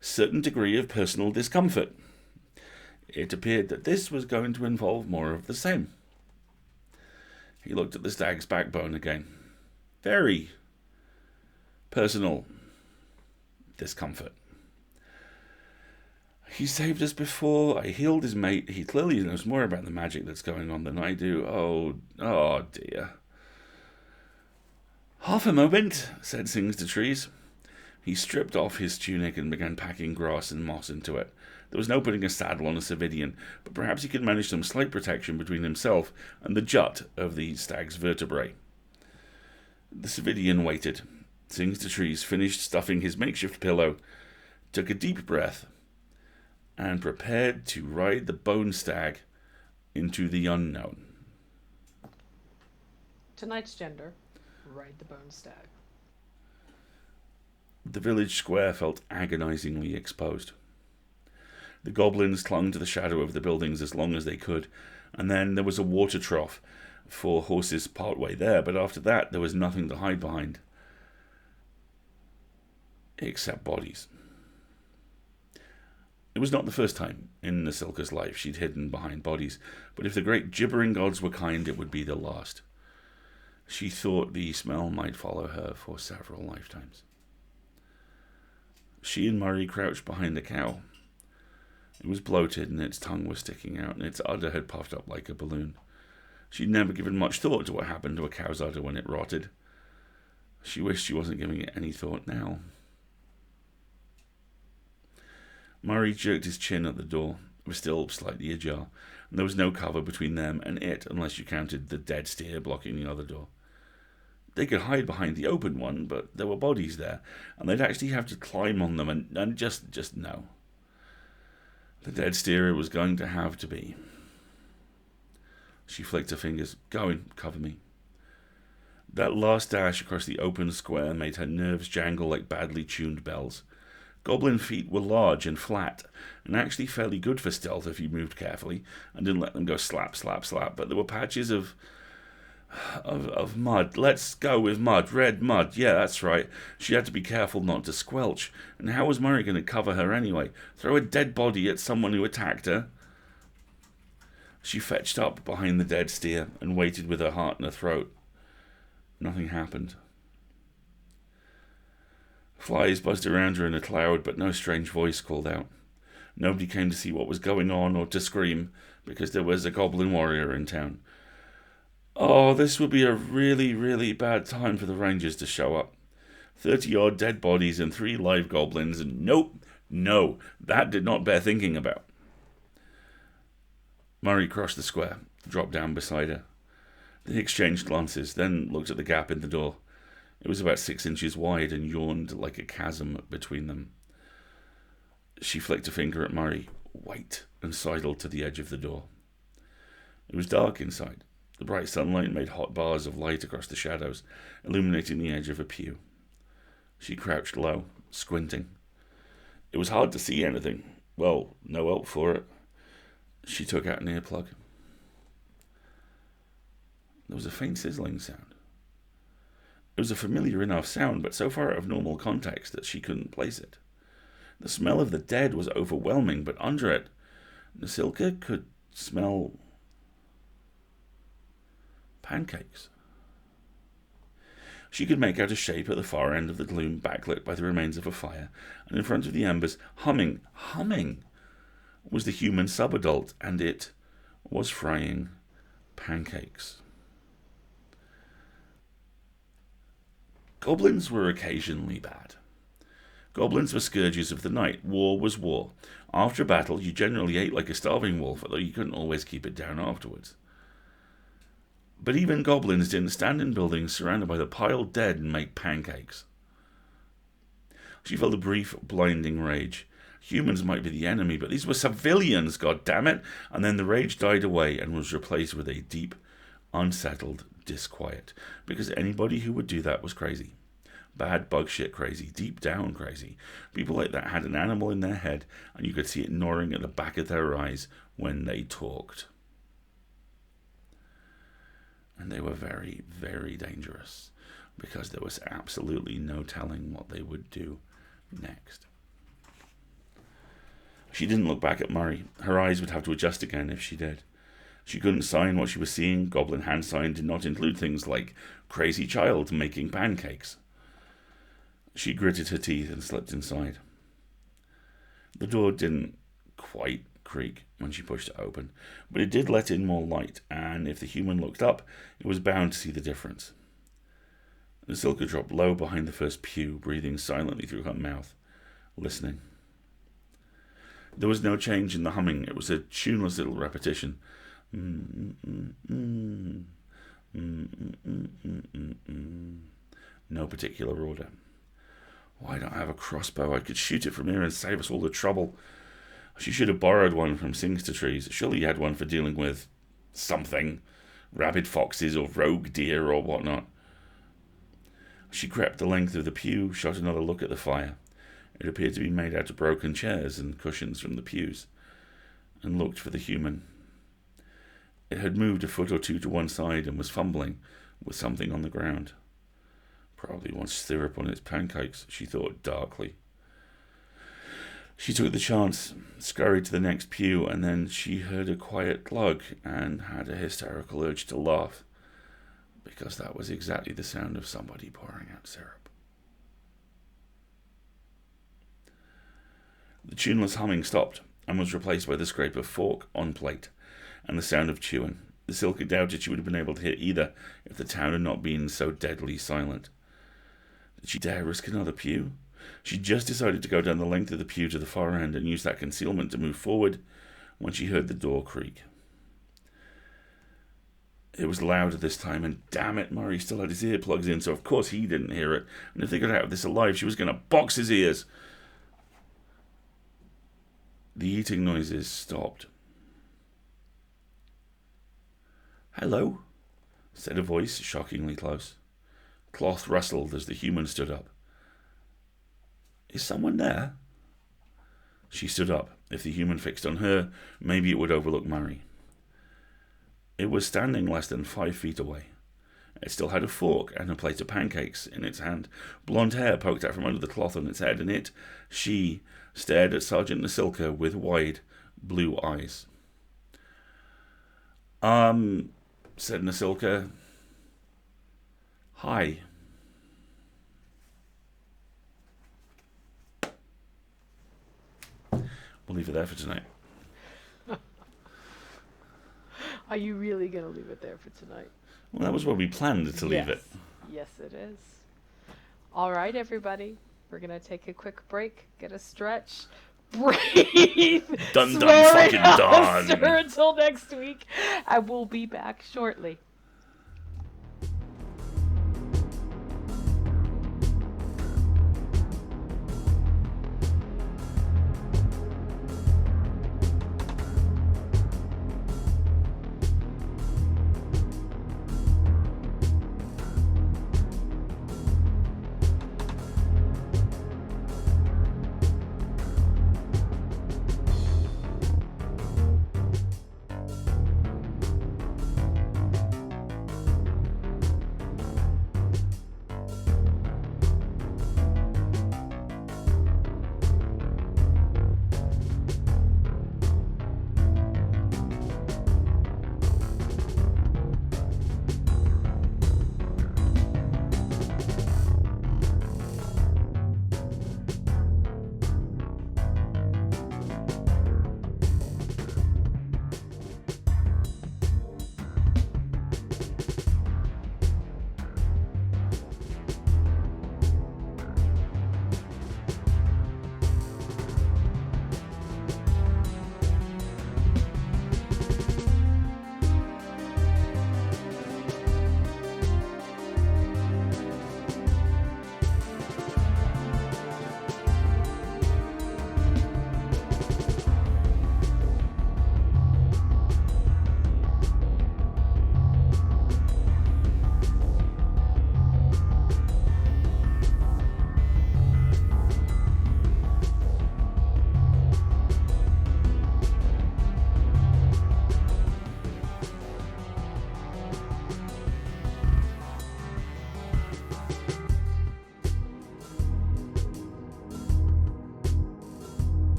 certain degree of personal discomfort. It appeared that this was going to involve more of the same. He looked at the stag's backbone again. Very personal discomfort. He saved us before. I healed his mate. He clearly knows more about the magic that's going on than I do. Oh dear. Half a moment, said Sings to Trees. He stripped off his tunic and began packing grass and moss into it. There was no putting a saddle on a Savidian, but perhaps he could manage some slight protection between himself and the jut of the stag's vertebrae. The Savidian waited. Sings to Trees finished stuffing his makeshift pillow, took a deep breath, and prepared to ride the bone stag into the unknown. Tonight's gender, ride the bone stag. The village square felt agonizingly exposed. The goblins clung to the shadow of the buildings as long as they could, and then there was a water trough for horses partway there, but after that there was nothing to hide behind. Except bodies. It was not the first time in Nasilka's life she'd hidden behind bodies, but if the great gibbering gods were kind, it would be the last. She thought the smell might follow her for several lifetimes. She and Murray crouched behind the cow. It was bloated and its tongue was sticking out and its udder had puffed up like a balloon. She'd never given much thought to what happened to a cow's udder when it rotted. She wished she wasn't giving it any thought now. Murray jerked his chin at the door. It was still slightly ajar, and there was no cover between them and it, unless you counted the dead steer blocking the other door. They could hide behind the open one, but there were bodies there, and they'd actually have to climb on them, and just no. The dead steer was going to have to be. She flicked her fingers. Go in, cover me. That last dash across the open square made her nerves jangle like badly tuned bells. Goblin feet were large and flat, and actually fairly good for stealth if you moved carefully and didn't let them go slap, slap, slap. But there were patches of mud. Let's go with mud. Red mud. Yeah, that's right. She had to be careful not to squelch. And how was Murray going to cover her anyway? Throw a dead body at someone who attacked her? She fetched up behind the dead steer and waited with her heart in her throat. Nothing happened. Flies buzzed around her in a cloud, but no strange voice called out. Nobody came to see what was going on or to scream, because there was a goblin warrior in town. Oh, this would be a really, really bad time for the rangers to show up. 30-odd dead bodies and 3 live goblins, and no, that did not bear thinking about. Murray crossed the square, dropped down beside her. They exchanged glances, then looked at the gap in the door. It was about 6 inches wide and yawned like a chasm between them. She flicked a finger at Murray. Wait, and sidled to the edge of the door. It was dark inside. The bright sunlight made hot bars of light across the shadows, illuminating the edge of a pew. She crouched low, squinting. It was hard to see anything. Well, no help for it. She took out an earplug. There was a faint sizzling sound. It was a familiar enough sound, but so far out of normal context that she couldn't place it. The smell of the dead was overwhelming, but under it, Nasilka could smell pancakes. She could make out a shape at the far end of the gloom, backlit by the remains of a fire, and in front of the embers, humming, was the human subadult, and it was frying pancakes. Goblins were occasionally bad. Goblins were scourges of the night. War was war. After a battle, you generally ate like a starving wolf, although you couldn't always keep it down afterwards. But even goblins didn't stand in buildings surrounded by the piled dead and make pancakes. She felt a brief, blinding rage. Humans might be the enemy, but these were civilians, goddammit! And then the rage died away and was replaced with a deep, unsettled disquiet. Because anybody who would do that was crazy. Bad bug shit crazy, deep down crazy. People like that had an animal in their head, and you could see it gnawing at the back of their eyes when they talked. And they were very, very dangerous, because there was absolutely no telling what they would do next. She didn't look back at Murray. Her eyes would have to adjust again if she did. She couldn't sign what she was seeing. Goblin hand sign did not include things like crazy child making pancakes. She gritted her teeth and slipped inside. The door didn't quite creak when she pushed it open, but it did let in more light, and if the human looked up, it was bound to see the difference. Nasilka dropped low behind the first pew, breathing silently through her mouth, listening. There was no change in the humming. It was a tuneless little repetition. No particular order. Why don't I have a crossbow? I could shoot it from here and save us all the trouble. She should have borrowed one from Singster Trees. Surely he had one for dealing with something. Rabid foxes or rogue deer or whatnot. She crept the length of the pew, shot another look at the fire. It appeared to be made out of broken chairs and cushions from the pews, and looked for the human. It had moved a foot or two to one side and was fumbling with something on the ground. Probably wants syrup on its pancakes, she thought darkly. She took the chance, scurried to the next pew, and then she heard a quiet glug and had a hysterical urge to laugh, because that was exactly the sound of somebody pouring out syrup. The tuneless humming stopped and was replaced by the scrape of fork on plate and the sound of chewing. Nasilka doubted she would have been able to hear either if the town had not been so deadly silent. Did she dare risk another pew? She just decided to go down the length of the pew to the far end and use that concealment to move forward when she heard the door creak. It was louder this time, and damn it, Murray still had his earplugs in, so of course he didn't hear it. And if they got out of this alive, she was going to box his ears. The eating noises stopped. "Hello," said a voice shockingly close. Cloth rustled as the human stood up. "Is someone there?" She stood up. If the human fixed on her, maybe it would overlook Murray. It was standing less than 5 feet away. It still had a fork and a plate of pancakes in its hand. Blonde hair poked out from under the cloth on its head, and she stared at Sergeant Nasilka with wide, blue eyes. Said Nasilka. "Hi." We'll leave it there for tonight. Are you really going to leave it there for tonight? Well, that was where we planned to leave it. Yes, it is. All right, everybody. We're going to take a quick break, get a stretch, breathe, Dun swear fucking it done. until next week, and we'll be back shortly.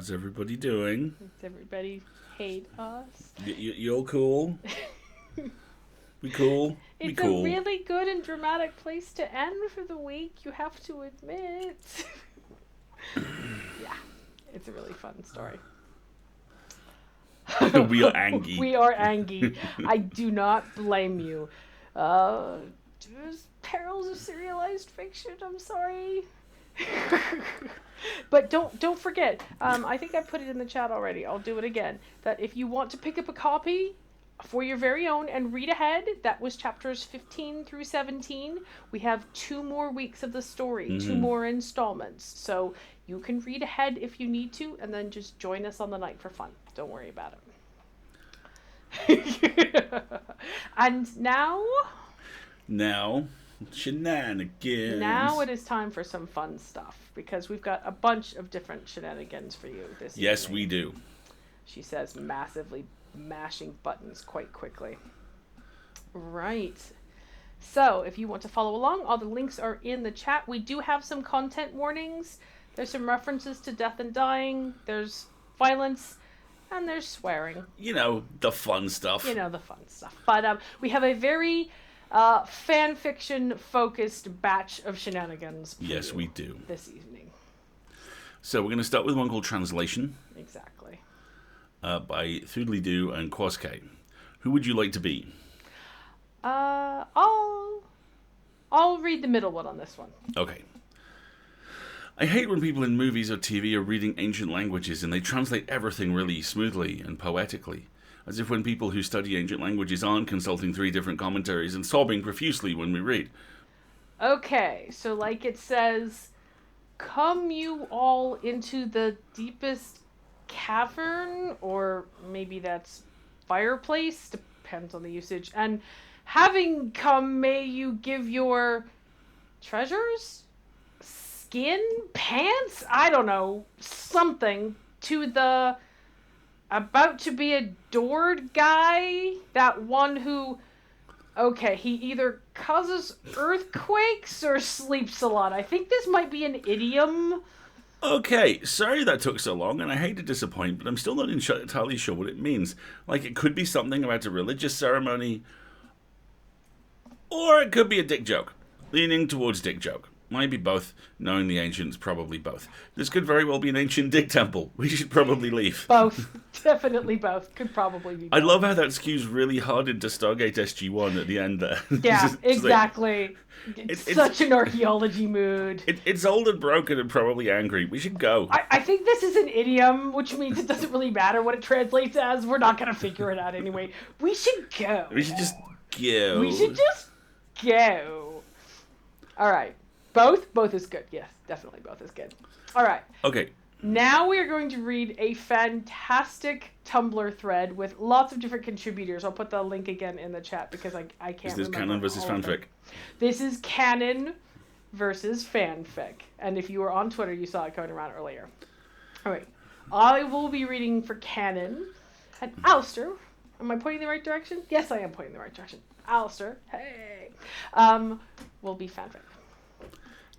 How's everybody doing? Does everybody hate us? You're cool? We cool? We It's cool. a really good and dramatic place to end for the week, you have to admit. Yeah, it's a really fun story. We are angry. We are angry. I do not blame you. There's perils of serialized fiction, I'm sorry. But don't forget, I think I put it in the chat already, I'll do it again, that if you want to pick up a copy for your very own and read ahead, that was chapters 15 through 17. We have 2 more weeks of the story, 2 more installments. So you can read ahead if you need to, and then just join us on the night for fun. Don't worry about it. And now, shenanigans. Now it is time for some fun stuff, because we've got a bunch of different shenanigans for you this evening. Yes, we do. She says, massively mashing buttons quite quickly. Right. So, if you want to follow along, all the links are in the chat. We do have some content warnings. There's some references to death and dying. There's violence. And there's swearing. You know, the fun stuff. But we have a very fan fiction focused batch of shenanigans for Yes, you we do. this evening. So we're going to start with one called Translation. Exactly. By Thoodly-Doo and Quoskay. Who would you like to be? I'll read the middle one on this one. Okay. I hate when people in movies or TV are reading ancient languages and they translate everything really smoothly and poetically, as if when people who study ancient languages aren't consulting 3 different commentaries and sobbing profusely when we read. Okay, so like it says, come you all into the deepest cavern, or maybe that's fireplace, depends on the usage, and having come may you give your treasures, skin, pants, I don't know, something to the about to be adored guy, that one who, okay, he either causes earthquakes or sleeps a lot. I think this might be an idiom. Okay, sorry that took so long, and I hate to disappoint, but I'm still not entirely sure what it means. Like, it could be something about a religious ceremony, or it could be a dick joke. Leaning towards dick joke. Might be both. Knowing the ancients, probably both. This could very well be an ancient dick temple. We should probably leave. Both. Definitely both. Could probably be both. I love how that skews really hard into Stargate SG-1 at the end there. Yeah, It's exactly. It's such an archaeology mood. It's old and broken and probably angry. We should go. I think this is an idiom, which means it doesn't really matter what it translates as. We're not going to figure it out anyway. We should go. We should just go. We should just go. All right. Both is good. Yes, definitely both is good. All right. Okay. Now we are going to read a fantastic Tumblr thread with lots of different contributors. I'll put the link again in the chat because I can't remember. Is this canon versus fanfic? This is canon versus fanfic. And if you were on Twitter, you saw it going around earlier. All right. I will be reading for canon. And Alistair, am I pointing in the right direction? Yes, I am pointing in the right direction. Alistair, hey, will be fanfic.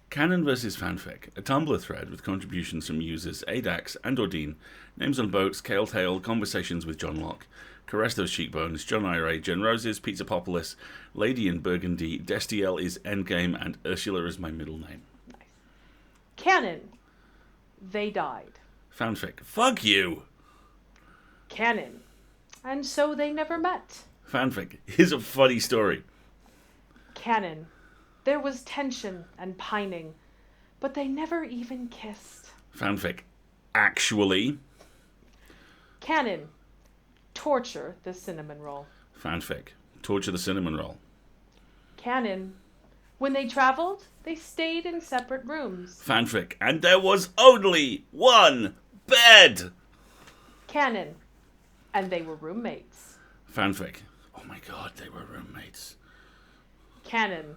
Canon vs. Fanfic, a Tumblr thread with contributions from users Adax and Ordine, names on boats, Kale Tail, conversations with John Locke, Caress Those Cheekbones, John Ire, Jen Roses, Pizza Popolis, Lady in Burgundy, Destiel is Endgame, and Ursula is my middle name. Nice. Canon, they died. Fanfic, fuck you! Canon, and so they never met. Fanfic, here's a funny story. Canon, there was tension and pining, but they never even kissed. Fanfic, actually. Canon, torture the cinnamon roll. Fanfic, torture the cinnamon roll. Canon, when they traveled, they stayed in separate rooms. Fanfic, and there was only one bed! Canon, and they were roommates. Fanfic, oh my god, they were roommates. Canon,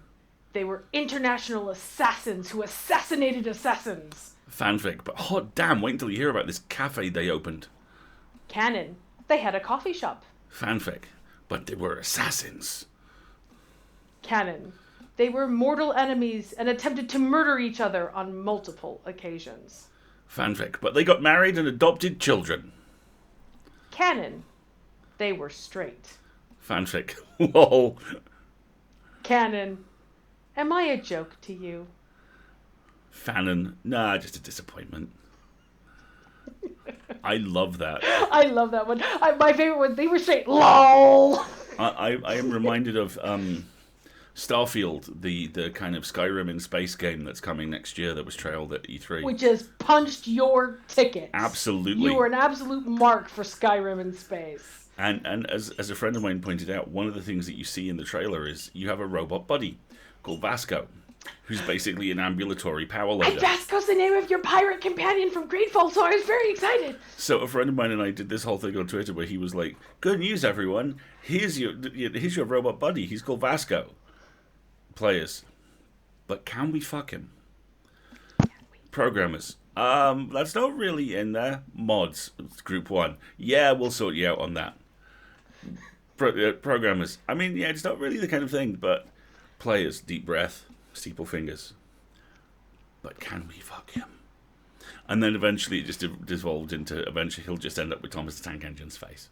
they were international assassins who assassinated assassins. Fanfic, but hot damn, wait until you hear about this cafe they opened. Canon, they had a coffee shop. Fanfic, but they were assassins. Canon, they were mortal enemies and attempted to murder each other on multiple occasions. Fanfic. But they got married and adopted children. Canon. They were straight. Fanfic. Lol. Canon. Am I a joke to you? Fanon. Nah, just a disappointment. I love that. I love that one. My favorite one, they were straight. LOL! I am reminded of Starfield, the kind of Skyrim in space game that's coming next year that was trailed at E3. Which has punched your ticket. Absolutely. You were an absolute mark for Skyrim in space. And as a friend of mine pointed out, one of the things that you see in the trailer is you have a robot buddy called Vasco, who's basically an ambulatory power loader. And Vasco's the name of your pirate companion from Greedfall, so I was very excited. So a friend of mine and I did this whole thing on Twitter where he was like, "Good news, everyone! Here's your robot buddy. He's called Vasco." Players, but can we fuck him? Programmers, that's not really in there. Mods, group 1. Yeah, we'll sort you out on that. Programmers, I mean, yeah, it's not really the kind of thing, but players, deep breath, steeple fingers. But can we fuck him? And then eventually it just devolved into, eventually he'll just end up with Thomas the Tank Engine's face.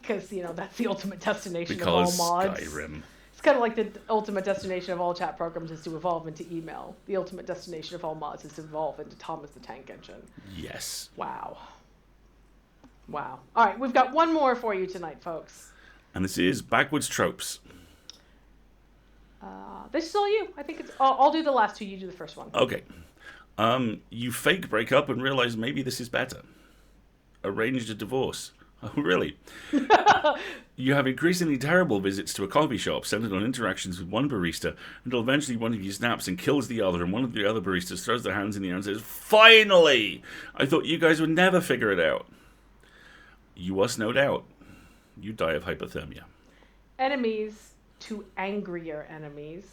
Because, that's the ultimate destination Because of all mods. Skyrim. It's kind of like the ultimate destination of all chat programs is to evolve into email. The ultimate destination of all mods is to evolve into Thomas the Tank Engine. Yes. Wow. All right, we've got one more for you tonight, folks. And this is Backwards Tropes. This is all you. I think I'll do the last two. You do the first one. Okay. You fake break up and realize maybe this is better. Arranged a divorce. Oh, really? You have increasingly terrible visits to a coffee shop centered on interactions with one barista until eventually one of you snaps and kills the other, and one of the other baristas throws their hands in the air and says, "Finally! I thought you guys would never figure it out." You are snowed out. You die of hypothermia. Enemies to angrier enemies.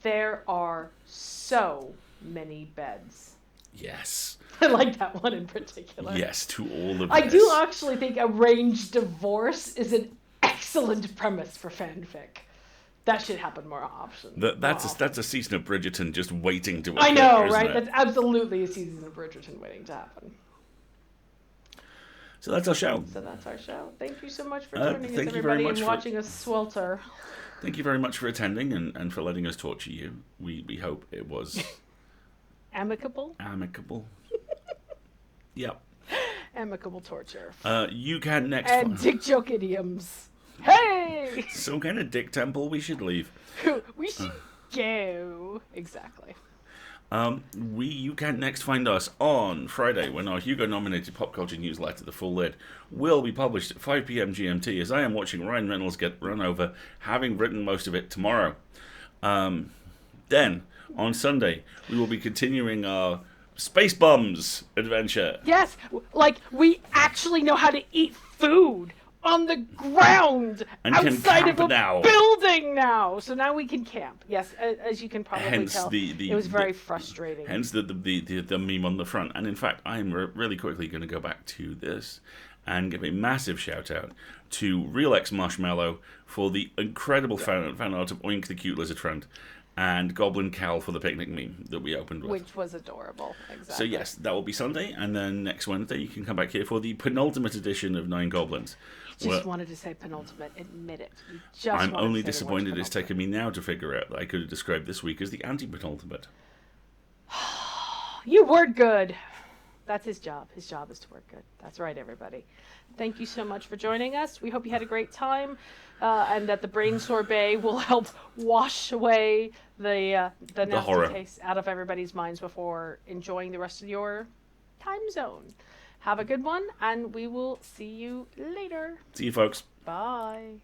There are so many beds. Yes. I like that one in particular. Yes, to all of I this. do actually think arranged divorce is an excellent premise for fanfic. That should happen more often. That's a season of Bridgerton just waiting to occur, I know, isn't right? it? That's absolutely a season of Bridgerton waiting to happen. So that's our show. Thank you so much for joining us, thank you very everybody, much and for- watching us swelter. Thank you very much for attending and for letting us torture you. We hope it was Amicable? amicable. Yep. Amicable torture. You can next And dick joke idioms. Hey! Some kind of dick temple we should leave. We should go. Exactly. You can next find us on Friday when our Hugo-nominated pop culture newsletter, The Full Lid, will be published at 5 p.m. GMT as I am watching Ryan Reynolds get run over, having written most of it tomorrow. Then, on Sunday, we will be continuing our Space Bums adventure. Yes, like we actually know how to eat food on the ground And can outside camp of a now. building now. So now we can camp. Yes, as you can probably Hence tell, it was very frustrating. Hence the meme on the front. And in fact, I'm really quickly going to go back to this and give a massive shout out to Real X Marshmallow for the incredible fan art of Oink the Cute Lizard Friend and Goblin Cal for the picnic meme that we opened with. Which was adorable. Exactly. So yes, that will be Sunday, and then next Wednesday you can come back here for the penultimate edition of 9 Goblins. Just wanted to say penultimate. Admit it. You just I'm wanted to only say the word disappointed it's penultimate. taken me now to figure out that I could have described this week as the anti-penultimate. You word good. That's his job. His job is to work good. That's right, everybody. Thank you so much for joining us. We hope you had a great time, and that the brain sorbet will help wash away the nasty horror taste out of everybody's minds before enjoying the rest of your time zone. Have a good one, and we will see you later. See you, folks. Bye.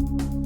Bye.